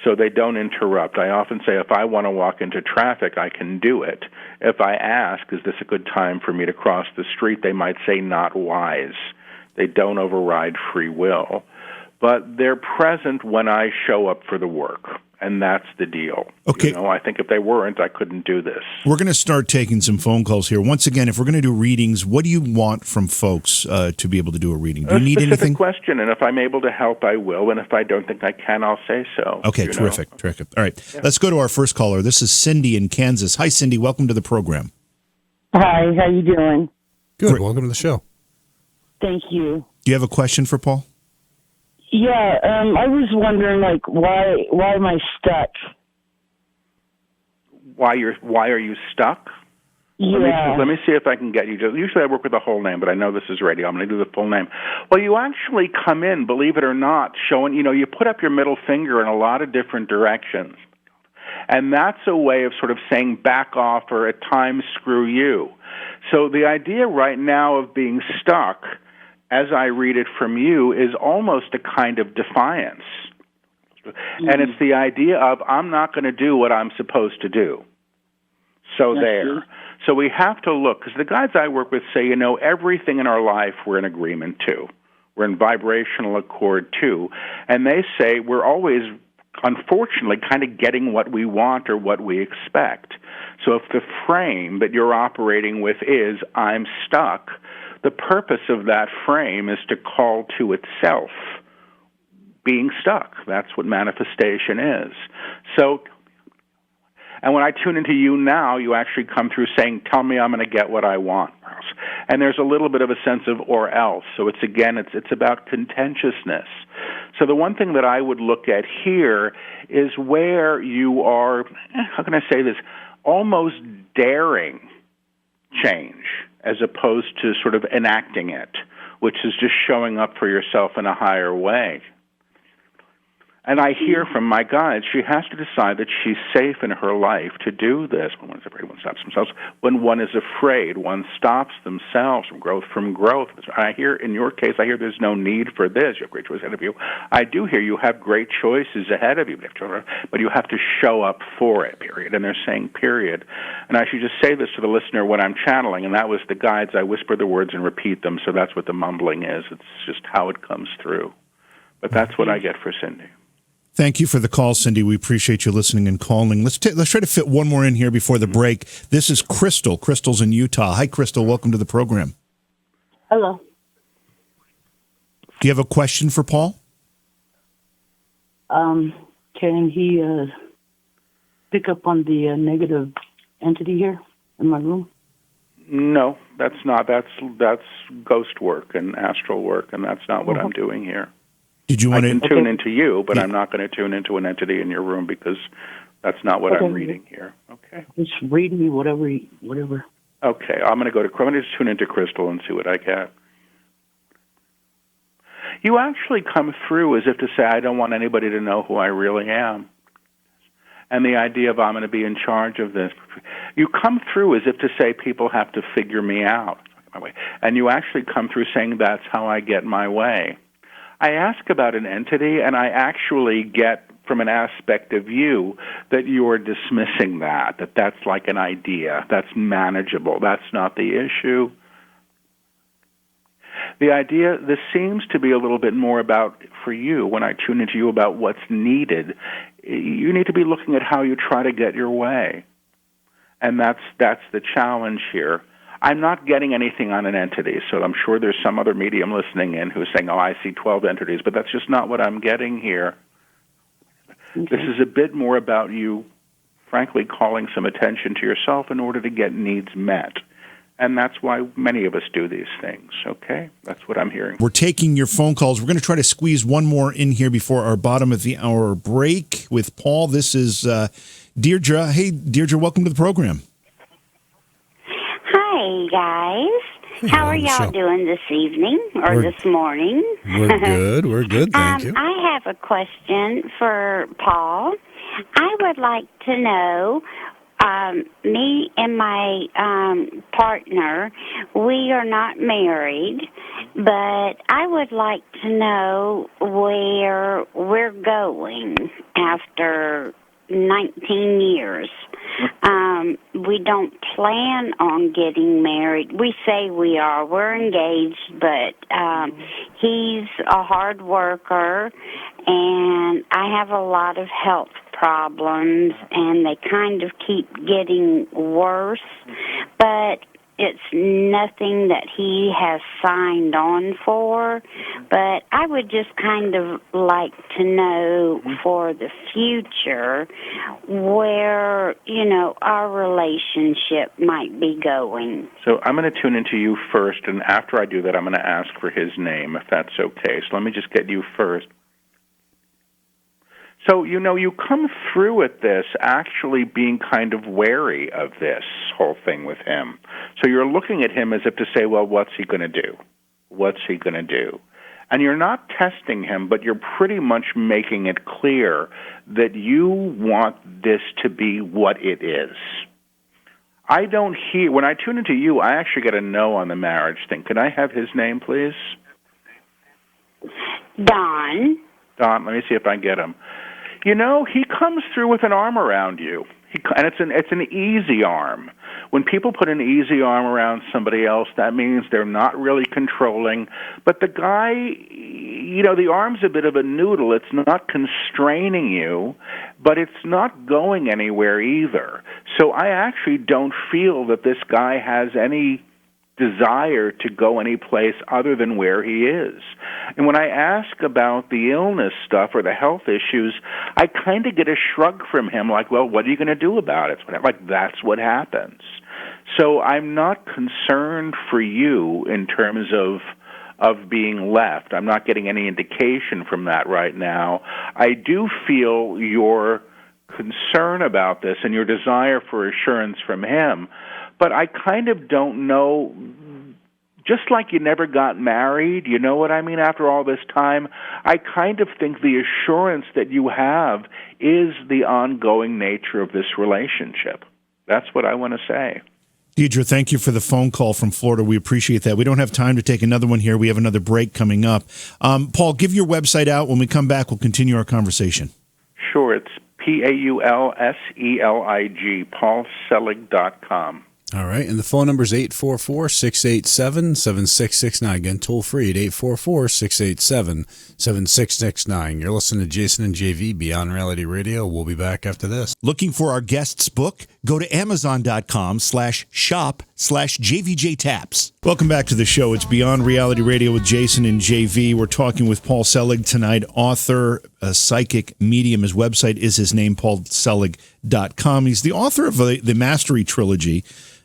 So they don't interrupt. I often say if I want to walk into traffic, I can do it. If I ask, is this a good time for me to cross the street, they might say not wise. They don't override free will. But they're present when I show up for the work, and that's the deal. Okay. I think if they weren't, I couldn't do this. We're going to start taking some phone calls here. Once again, if we're going to do readings, what do you want from folks to be able to do a reading? Do you need anything? A specific question, and if I'm able to help, I will, and if I don't think I can, I'll say so. Okay, terrific. All right, Let's go to our first caller. This is Cindy in Kansas. Hi, Cindy. Welcome to the program. Hi, how you doing? Good. Great. Welcome to the show. Thank you. Do you have a question for Paul? Yeah, I was wondering, why am I stuck? Why are you stuck? Yeah. Let me see if I can get you. Usually I work with the whole name, but I know this is radio. I'm going to do the full name. Well, you actually come in, believe it or not, showing, you put up your middle finger in a lot of different directions. And that's a way of sort of saying back off or at times screw you. So the idea right now of being stuck, as I read it from you, is almost a kind of defiance. And it's the idea of I'm not going to do what I'm supposed to do. So there. So we have to look, because the guides I work with say, everything in our life we're in agreement to. We're in vibrational accord to. And they say we're always, unfortunately, kind of getting what we want or what we expect. So if the frame that you're operating with is, I'm stuck, the purpose of that frame is to call to itself being stuck. That's what manifestation is. So, and when I tune into you now, you actually come through saying, tell me I'm going to get what I want. And there's a little bit of a sense of or else. So it's about contentiousness. So the one thing that I would look at here is where you are, how can I say this, almost daring change as opposed to sort of enacting it, which is just showing up for yourself in a higher way. And I hear from my guides, she has to decide that she's safe in her life to do this. When one is afraid, one stops themselves. When one is afraid, one stops themselves from growth. I hear, in your case, there's no need for this. You have great choices ahead of you. I do hear you have great choices ahead of you, but you have to show up for it, period. And they're saying period. And I should just say this to the listener when I'm channeling, and that was the guides. I whisper the words and repeat them, so that's what the mumbling is. It's just how it comes through. But that's what I get for Cindy. Thank you for the call, Cindy. We appreciate you listening and calling. Let's try to fit one more in here before the break. This is Crystal. Crystal's in Utah. Hi, Crystal. Welcome to the program. Hello. Do you have a question for Paul? Can he pick up on the negative entity here in my room? No, that's not. That's ghost work and astral work, and that's not what I'm doing here. Did you want I can tune into you, but I'm not going to tune into an entity in your room because that's not what I'm reading here. Okay. Just read me whatever. Okay, I'm going to tune into Crystal and see what I get. You actually come through as if to say, I don't want anybody to know who I really am. And the idea of I'm going to be in charge of this. You come through as if to say people have to figure me out. And you actually come through saying that's how I get my way. I ask about an entity, and I actually get from an aspect of you that you're dismissing that's like an idea, that's manageable, that's not the issue. The idea, this seems to be a little bit more about, for you, when I tune into you, about what's needed. You need to be looking at how you try to get your way. And that's the challenge here. I'm not getting anything on an entity, so I'm sure there's some other medium listening in who's saying, I see 12 entities, but that's just not what I'm getting here. Okay. This is a bit more about you, frankly, calling some attention to yourself in order to get needs met. And that's why many of us do these things, okay? That's what I'm hearing. We're taking your phone calls. We're going to try to squeeze one more in here before our bottom of the hour break with Paul. This is Deirdre. Hey, Deirdre, welcome to the program. Hi, guys. How are y'all doing this evening or this morning? We're good. We're good, thank you. I have a question for Paul. I would like to know, me and my partner, we are not married, but I would like to know where we're going after 19 years. We don't plan on getting married. We say we are. We're engaged, but he's a hard worker, and I have a lot of health problems, and they kind of keep getting worse. But it's nothing that he has signed on for, but I would just kind of like to know for the future where, our relationship might be going. So I'm going to tune into you first, and after I do that, I'm going to ask for his name, if that's okay. So let me just get you first. So, you come through at this actually being kind of wary of this whole thing with him. So you're looking at him as if to say, well, what's he going to do? What's he going to do? And you're not testing him, but you're pretty much making it clear that you want this to be what it is. I don't hear, when I tune into you, I actually get a no on the marriage thing. Can I have his name, please? Don. Don, let me see if I get him. He comes through with an arm around you. And it's an easy arm. When people put an easy arm around somebody else, that means they're not really controlling. But the guy, the arm's a bit of a noodle. It's not constraining you, but it's not going anywhere either. So I actually don't feel that this guy has any desire to go any place other than where he is. And when I ask about the illness stuff or the health issues, I kind of get a shrug from him, like, well, what are you going to do about it? Like, that's what happens. So I'm not concerned for you in terms of being left. I'm not getting any indication from that right now. I do feel your concern about this and your desire for assurance from him, but I kind of don't know, just like you never got married, you know what I mean, after all this time, I kind of think the assurance that you have is the ongoing nature of this relationship. That's what I want to say. Deidre, thank you for the phone call from Florida. We appreciate that. We don't have time to take another one here. We have another break coming up. Paul, give your website out. When we come back, we'll continue our conversation. Sure. It's PAULSELIG, paulselig.com. All right, and the phone number is 844-687-7669. Again, toll free at 844-687-7669. You're listening to Jason and JV, Beyond Reality Radio. We'll be back after this. Looking for our guest's book? Go to Amazon.com/shop/JVJ Taps. Welcome back to the show. It's Beyond Reality Radio with Jason and JV. We're talking with Paul Selig tonight, author, a psychic medium. His website is his name, paulselig.com. He's the author of the Mastery Trilogy,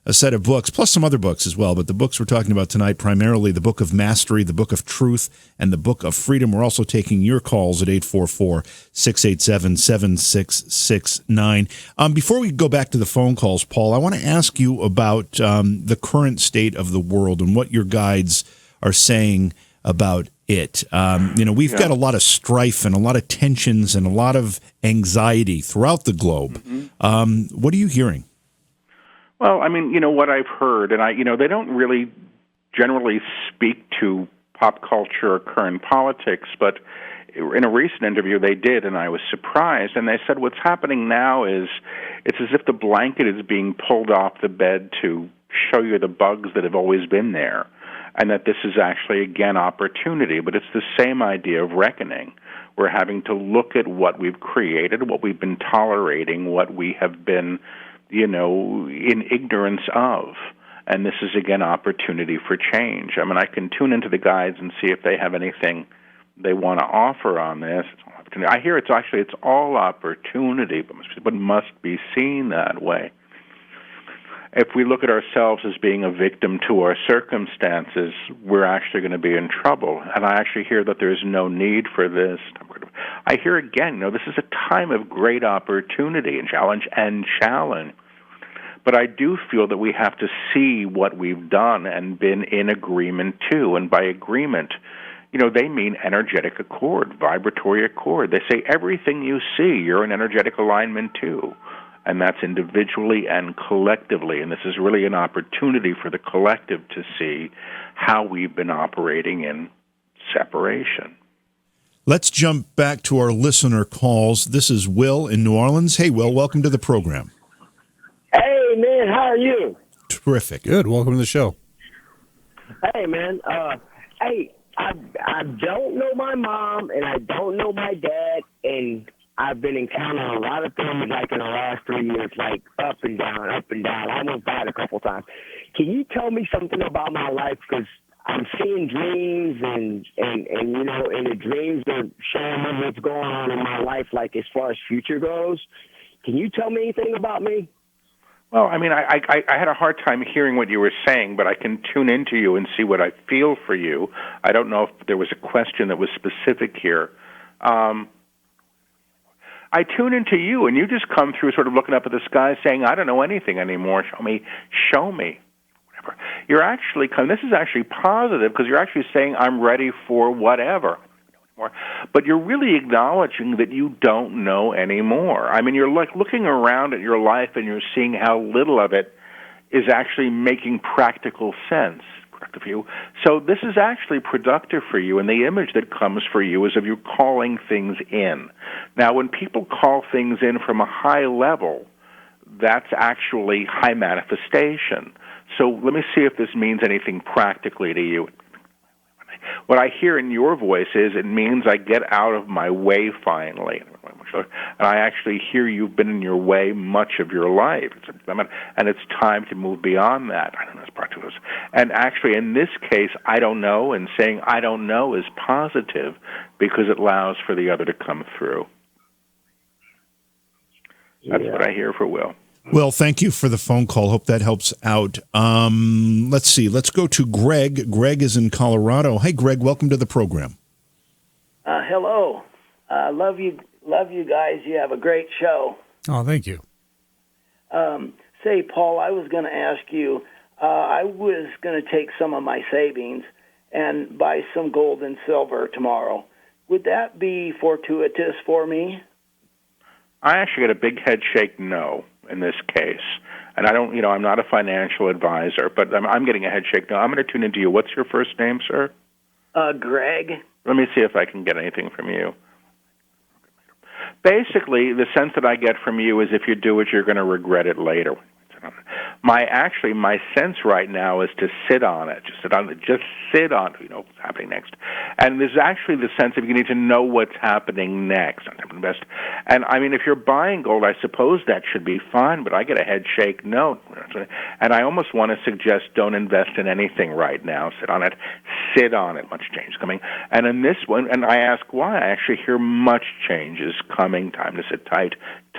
a set of books, plus some other books as well. But the books we're talking about tonight, primarily the Book of Mastery, the Book of Truth, and the Book of Freedom. We're also taking your calls at 844-687-7669. Before we go back to the phone calls, Paul, I want to ask you about the current state of the world and what your guides are saying about it. We've got a lot of strife and a lot of tensions and a lot of anxiety throughout the globe. Mm-hmm. What are you hearing? Well, I mean, what I've heard, and they don't really generally speak to pop culture or current politics, but in a recent interview they did, and I was surprised, and they said what's happening now is it's as if the blanket is being pulled off the bed to show you the bugs that have always been there, and that this is actually, again, opportunity, but it's the same idea of reckoning. We're having to look at what we've created, what we've been tolerating, what we have been in ignorance of. And this is, again, opportunity for change. I mean, I can tune into the guides and see if they have anything they want to offer on this. I hear it's all opportunity, but must be seen that way. If we look at ourselves as being a victim to our circumstances, we're actually going to be in trouble. And I actually hear that there's no need for this. I hear again, this is a time of great opportunity and challenge. But I do feel that we have to see what we've done and been in agreement to. And by agreement, they mean energetic accord, vibratory accord. They say everything you see, you're in energetic alignment to. And that's individually and collectively. And this is really an opportunity for the collective to see how we've been operating in separation. Let's jump back to our listener calls. This is Will in New Orleans. Hey, Will, welcome to the program. Hey, man, how are you? Terrific. Good. Welcome to the show. Hey, man. I don't know my mom, and I don't know my dad, and I've been encountering a lot of things, like in the last 3 years, like up and down, up and down. I almost died a couple times. Can you tell me something about my life? Because I'm seeing dreams, and the dreams are showing me what's going on in my life, like as far as future goes. Can you tell me anything about me? Well, I mean, I had a hard time hearing what you were saying, but I can tune into you and see what I feel for you. I don't know if there was a question that was specific here. I tune into you, and you just come through sort of looking up at the sky saying, I don't know anything anymore. Show me. Whatever. You're actually this is actually positive because you're actually saying, I'm ready for whatever. But you're really acknowledging that you don't know anymore. I mean, you're like looking around at your life and you're seeing how little of it is actually making practical sense. For you. So this is actually productive for you, and the image that comes for you is of you calling things in. Now, when people call things in from a high level, that's actually high manifestation. So let me see if this means anything practically to you. What I hear in your voice is it means I get out of my way finally. And I actually hear you've been in your way much of your life. And it's time to move beyond that. I don't know, it's practical. And actually, in this case, I don't know, and saying I don't know is positive because it allows for the other to come through. That's what I hear for Will. Well, thank you for the phone call. Hope that helps out. Let's see. Let's go to Greg. Greg is in Colorado. Hey, Greg, welcome to the program. Hello. Love you guys. You have a great show. Oh, thank you. Say, Paul, I was going to ask you, I was going to take some of my savings and buy some gold and silver tomorrow. Would that be fortuitous for me? I actually get a big head shake no in this case. And I don't, I'm not a financial advisor, but I'm getting a head shake no. I'm going to tune into you. What's your first name, sir? Greg. Let me see if I can get anything from you. Basically, the sense that I get from you is if you do it, you're going to regret it later. My sense right now is to sit on it. Just sit on it. What's happening next. And there's actually the sense of you need to know what's happening next. And I mean, if you're buying gold, I suppose that should be fine, but I get a head shake no. And I almost want to suggest don't invest in anything right now. Sit on it. Sit on it. Much change is coming. And in this one, and I ask why, I actually hear much change is coming. Time to sit tight.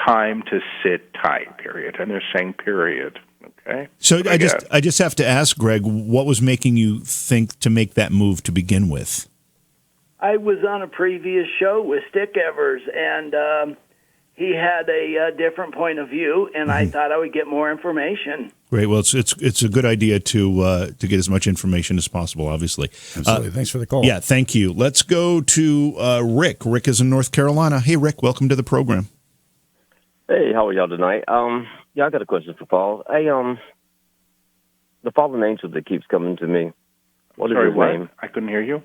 Time to sit tight, period. And they're saying period. Okay. So I just have to ask, Greg, what was making you think to make that move to begin with? I was on a previous show with Stick Evers, and he had a different point of view, and I thought I would get more information. Great. Well, it's a good idea to get as much information as possible, obviously. Absolutely. Thanks for the call. Yeah, thank you. Let's go to Rick. Rick is in North Carolina. Hey, Rick, welcome to the program. Hey, how are y'all tonight? Yeah, I got a question for Paul. Hey, the fallen angel that keeps coming to me. What is his name? I couldn't hear you.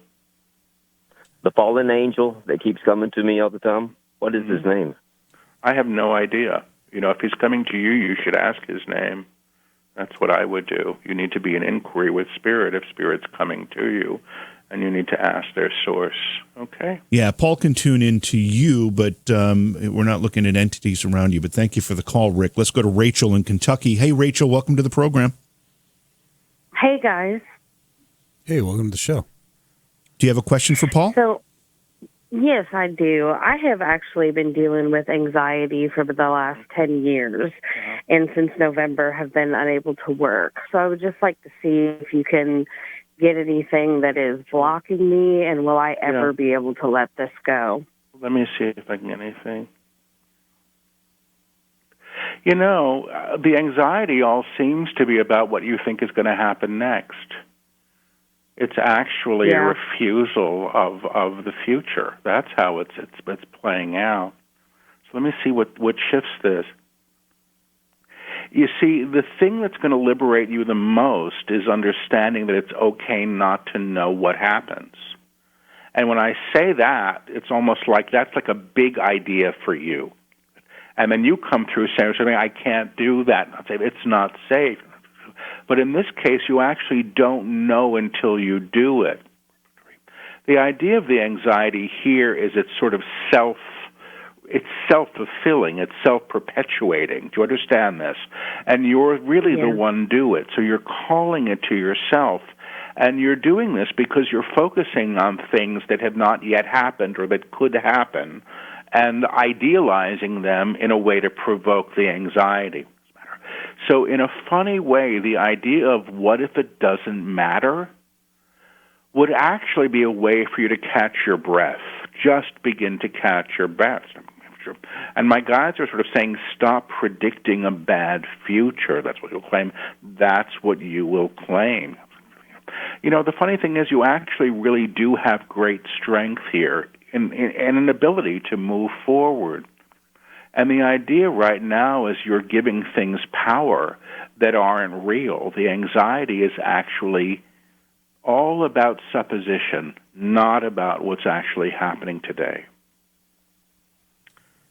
The fallen angel that keeps coming to me all the time. What is his name? I have no idea. If he's coming to you, you should ask his name. That's what I would do. You need to be in inquiry with Spirit if Spirit's coming to you, and you need to ask their source. Okay? Yeah, Paul can tune in to you, but we're not looking at entities around you. But thank you for the call, Rick. Let's go to Rachel in Kentucky. Hey, Rachel, welcome to the program. Hey, guys. Hey, welcome to the show. Do you have a question for Paul? So, yes, I do. I have actually been dealing with anxiety for the last 10 years, and since November have been unable to work. So I would just like to see if you can get anything that is blocking me, and will I ever be able to let this go? Let me see if I can get anything. The anxiety all seems to be about what you think is going to happen next. It's actually a refusal of the future. That's how it's playing out. So let me see what shifts this. You see, the thing that's going to liberate you the most is understanding that it's okay not to know what happens. And when I say that, it's almost like that's like a big idea for you. And then you come through saying, I can't do that. It's not safe. But in this case, you actually don't know until you do it. The idea of the anxiety here is it's sort of self-fulfilling, it's self-perpetuating. Do you understand this? And you're really the one do it. So you're calling it to yourself. And you're doing this because you're focusing on things that have not yet happened or that could happen and idealizing them in a way to provoke the anxiety. So in a funny way, the idea of what if it doesn't matter would actually be a way for you to catch your breath. Just begin to catch your breath. And my guides are sort of saying, stop predicting a bad future. That's what you'll claim. That's what you will claim. The funny thing is you actually really do have great strength here and an ability to move forward. And the idea right now is you're giving things power that aren't real. The anxiety is actually all about supposition, not about what's actually happening today.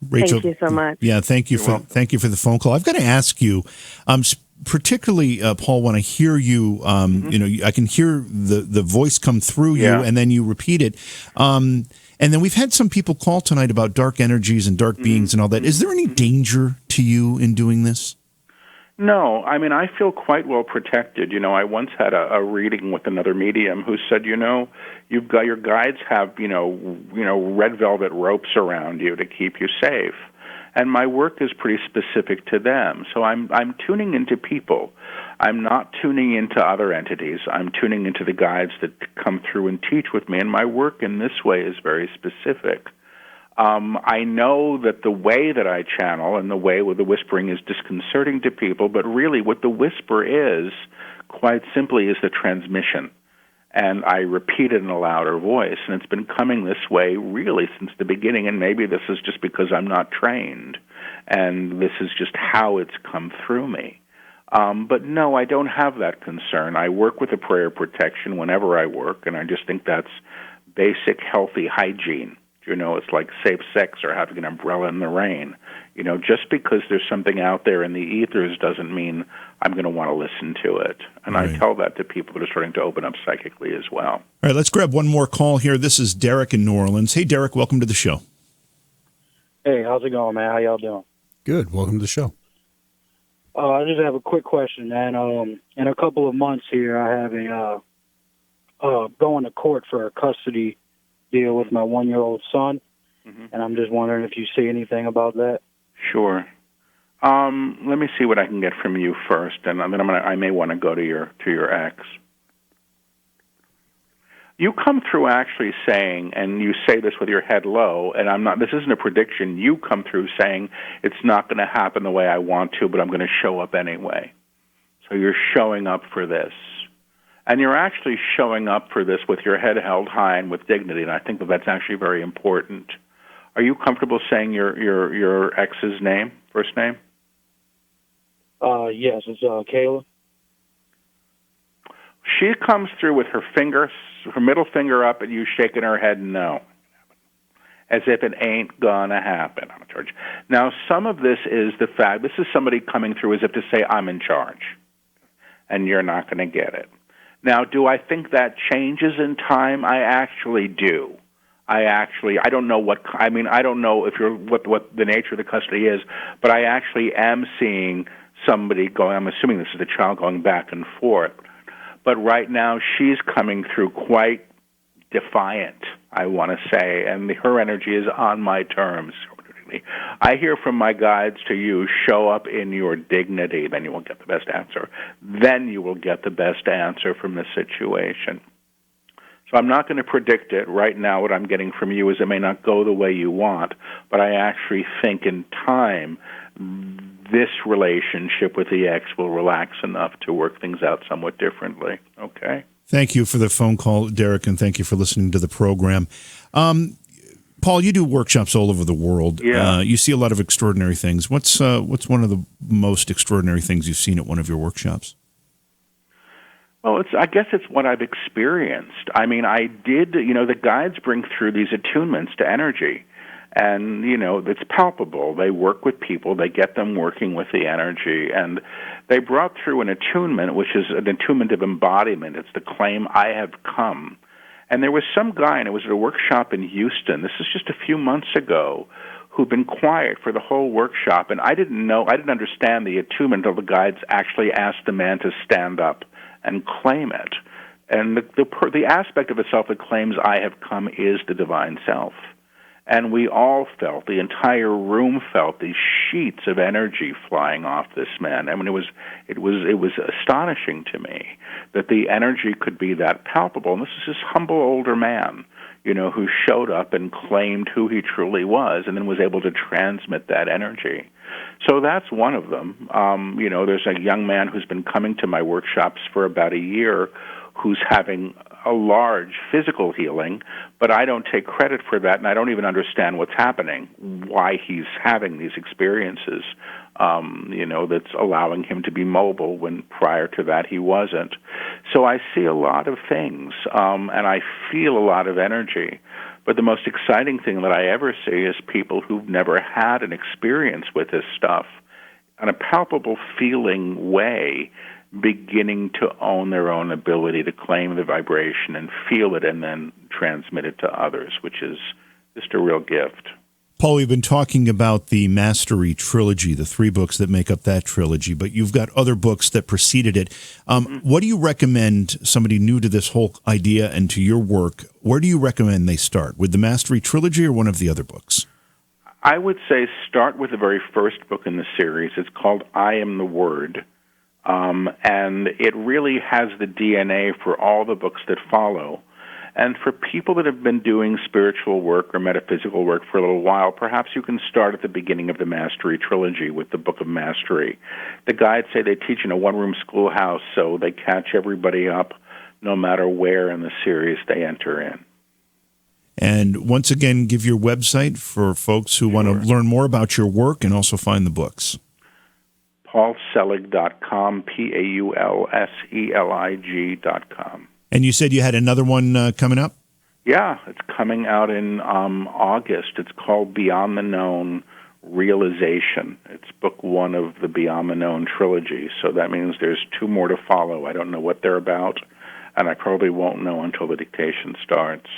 Rachel, Thank you so much. Yeah, thank you for the phone call. I've got to ask you, particularly Paul, when I hear you, I can hear the voice come through you, and then you repeat it. And then we've had some people call tonight about dark energies and dark beings and all that. Is there any danger to you in doing this? No, I mean, I feel quite well protected. I once had a reading with another medium who said, you've got your guides have, red velvet ropes around you to keep you safe. And my work is pretty specific to them. So I'm tuning into people. I'm not tuning into other entities. I'm tuning into the guides that come through and teach with me. And my work in this way is very specific. I know that the way that I channel and the way with the whispering is disconcerting to people, but really what the whisper is, quite simply, is the transmission. And I repeat it in a louder voice, and it's been coming this way really since the beginning, and maybe this is just because I'm not trained, and this is just how it's come through me. But no, I don't have that concern. I work with a prayer protection whenever I work, and I just think that's basic healthy hygiene. It's like safe sex or having an umbrella in the rain. Just because there's something out there in the ethers doesn't mean I'm going to want to listen to it. And I tell that to people that are starting to open up psychically as well. All right, let's grab one more call here. This is Derek in New Orleans. Hey, Derek, welcome to the show. Hey, how's it going, man? How y'all doing? Good. Welcome to the show. I just have a quick question, man. In a couple of months here, I have going to court for a custody deal with my 1-year-old son, and I'm just wondering if you see anything about that. Sure. Let me see what I can get from you first, and then I may want to go to your ex. You come through actually saying, and you say this with your head low, and I'm not. This isn't a prediction. You come through saying it's not going to happen the way I want to, but I'm going to show up anyway. So you're showing up for this. And you're actually showing up for this with your head held high and with dignity, and I think that's actually very important. Are you comfortable saying your ex's name, first name? Yes, it's Kayla. She comes through with her middle finger up, and you shaking her head no, as if it ain't gonna happen. I'm in charge. Now, some of this is the fact. This is somebody coming through as if to say I'm in charge, and you're not going to get it. Now, do I think that changes in time? I actually do. I don't know I don't know if what the nature of the custody is, but I actually am seeing somebody going, I'm assuming this is the child going back and forth. But right now she's coming through quite defiant, I want to say, and her energy is on my terms. I hear from my guides to you, show up in your dignity, then you will get the best answer. Then you will get the best answer from the situation. So I'm not going to predict it. Right now what I'm getting from you is it may not go the way you want, but I actually think in time this relationship with the ex will relax enough to work things out somewhat differently. Okay? Thank you for the phone call, Derek, and thank you for listening to the program. Paul, you do workshops all over the world. Yeah. You see a lot of extraordinary things. What's one of the most extraordinary things you've seen at one of your workshops? Well, I guess it's what I've experienced. I mean, I did, the guides bring through these attunements to energy, and, it's palpable. They work with people. They get them working with the energy, and they brought through an attunement, which is an attunement of embodiment. It's the claim, I have come. And there was some guy, and it was at a workshop in Houston, this is just a few months ago, who'd been quiet for the whole workshop, and I didn't understand the attunement until the guides actually asked the man to stand up and claim it. And the aspect of itself that claims I have come is the divine self. And we all felt, the entire room felt, these sheets of energy flying off this man. I mean, it was astonishing to me that the energy could be that palpable. And this is this humble older man, who showed up and claimed who he truly was, and then was able to transmit that energy. So that's one of them. There's a young man who's been coming to my workshops for about a year who's having a large physical healing, but I don't take credit for that, and I don't even understand what's happening, why he's having these experiences, that's allowing him to be mobile when prior to that he wasn't. So I see a lot of things, and I feel a lot of energy. But the most exciting thing that I ever see is people who've never had an experience with this stuff, in a palpable feeling way, beginning to own their own ability to claim the vibration and feel it and then transmit it to others, which is just a real gift. Paul, we've been talking about the Mastery trilogy, the 3 books that make up that trilogy, but you've got other books that preceded it. What do you recommend somebody new to this whole idea and to your work? Where do you recommend they start? With the Mastery trilogy or one of the other books? I would say start with the very first book in the series. It's called I Am the Word, and it really has the DNA for all the books that follow. And for people that have been doing spiritual work or metaphysical work for a little while, perhaps you can start at the beginning of the Mastery trilogy with the Book of Mastery. The guides say they teach in a one-room schoolhouse, so they catch everybody up no matter where in the series they enter in. And once again, give your website for folks who want to learn more about your work and also find the books. PaulSelig.com, PaulSelig.com. And you said you had another one coming up? Yeah, it's coming out in August. It's called Beyond the Known Realization. It's book 1 of the Beyond the Known trilogy, so that means there's 2 more to follow. I don't know what they're about, and I probably won't know until the dictation starts.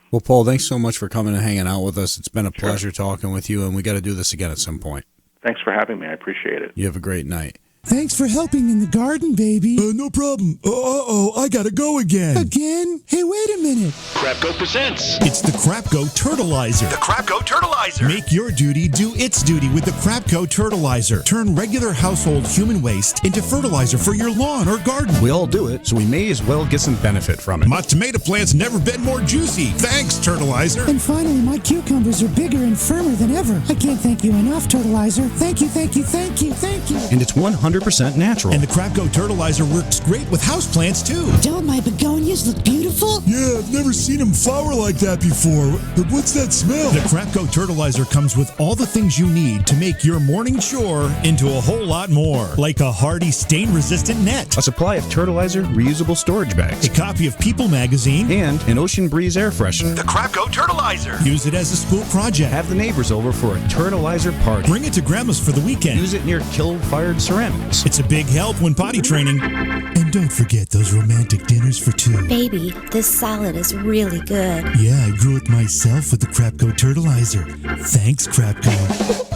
Well, Paul, thanks so much for coming and hanging out with us. It's been a pleasure talking with you, and we got to do this again at some point. Thanks for having me. I appreciate it. You have a great night. Thanks for helping in the garden, baby. No problem. I gotta go again. Again? Hey, wait a minute. Crapco presents. It's the Crapco Turtleizer. The Crapco Turtleizer. Make your duty do its duty with the Crapco Turtleizer. Turn regular household human waste into fertilizer for your lawn or garden. We all do it, so we may as well get some benefit from it. My tomato plant's never been more juicy. Thanks, Turtleizer. And finally, my cucumbers are bigger and firmer than ever. I can't thank you enough, Turtleizer. Thank you, thank you, thank you, thank you. And it's 100% natural. And the Crapco Turtleizer works great with houseplants, too. Don't my begonias look beautiful? Yeah, I've never seen them flower like that before. But what's that smell? The Crapco Turtleizer comes with all the things you need to make your morning chore into a whole lot more. Like a hardy, stain-resistant net. A supply of Turtleizer reusable storage bags. A copy of People magazine. And an Ocean Breeze air freshener. The Crapco Turtleizer. Use it as a school project. Have the neighbors over for a Turtleizer party. Bring it to Grandma's for the weekend. Use it near kill-fired ceramics. It's a big help when potty training. And don't forget those romantic dinners for 2. Baby, this salad is really good. Yeah, I grew it myself with the Crapco Turtleizer. Thanks, Crapco.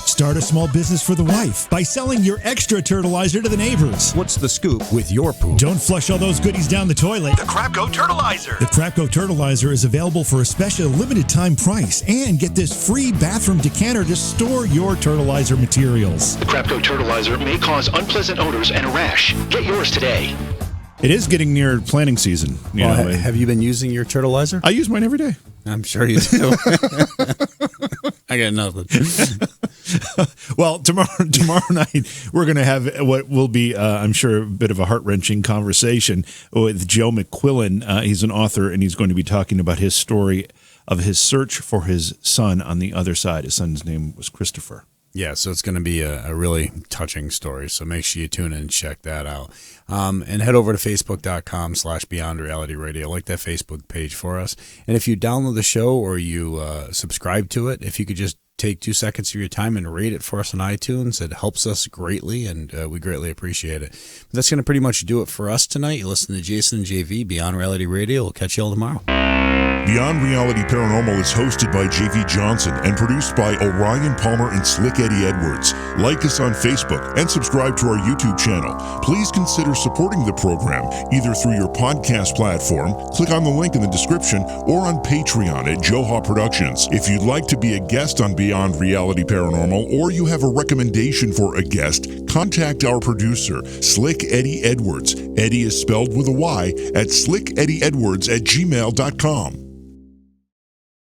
Start a small business for the wife by selling your extra Turtleizer to the neighbors. What's the scoop with your poop? Don't flush all those goodies down the toilet. The Crapco Turtleizer. The Crapco Turtleizer is available for a special limited time price. And get this free bathroom decanter to store your Turtleizer materials. The Crapco Turtleizer may cause unpleasant odors and a rash. Get yours today. It is getting near planting season. Have you been using your Turtleizer? I use mine every day. I'm sure you do. I got nothing. Well, tomorrow night, we're going to have what will be, I'm sure, a bit of a heart-wrenching conversation with Joe McQuillan. He's an author, and he's going to be talking about his story of his search for his son on the other side. His son's name was Christopher. Yeah, so it's going to be a really touching story. So make sure you tune in and check that out. And head over to Facebook.com/Beyond Reality Radio. Like that Facebook page for us. And if you download the show or you subscribe to it, if you could just take 2 seconds of your time and rate it for us on iTunes, it helps us greatly, and we greatly appreciate it. But that's going to pretty much do it for us tonight. You listen to Jason and JV, Beyond Reality Radio. We'll catch you all tomorrow. Beyond Reality Paranormal is hosted by J.V. Johnson and produced by Orion Palmer and Slick Eddie Edwards. Like us on Facebook and subscribe to our YouTube channel. Please consider supporting the program either through your podcast platform, click on the link in the description, or on Patreon at Joha Productions. If you'd like to be a guest on Beyond Reality Paranormal, or you have a recommendation for a guest, contact our producer, Slick Eddie Edwards. Eddie is spelled with a Y at slickeddieedwards@gmail.com.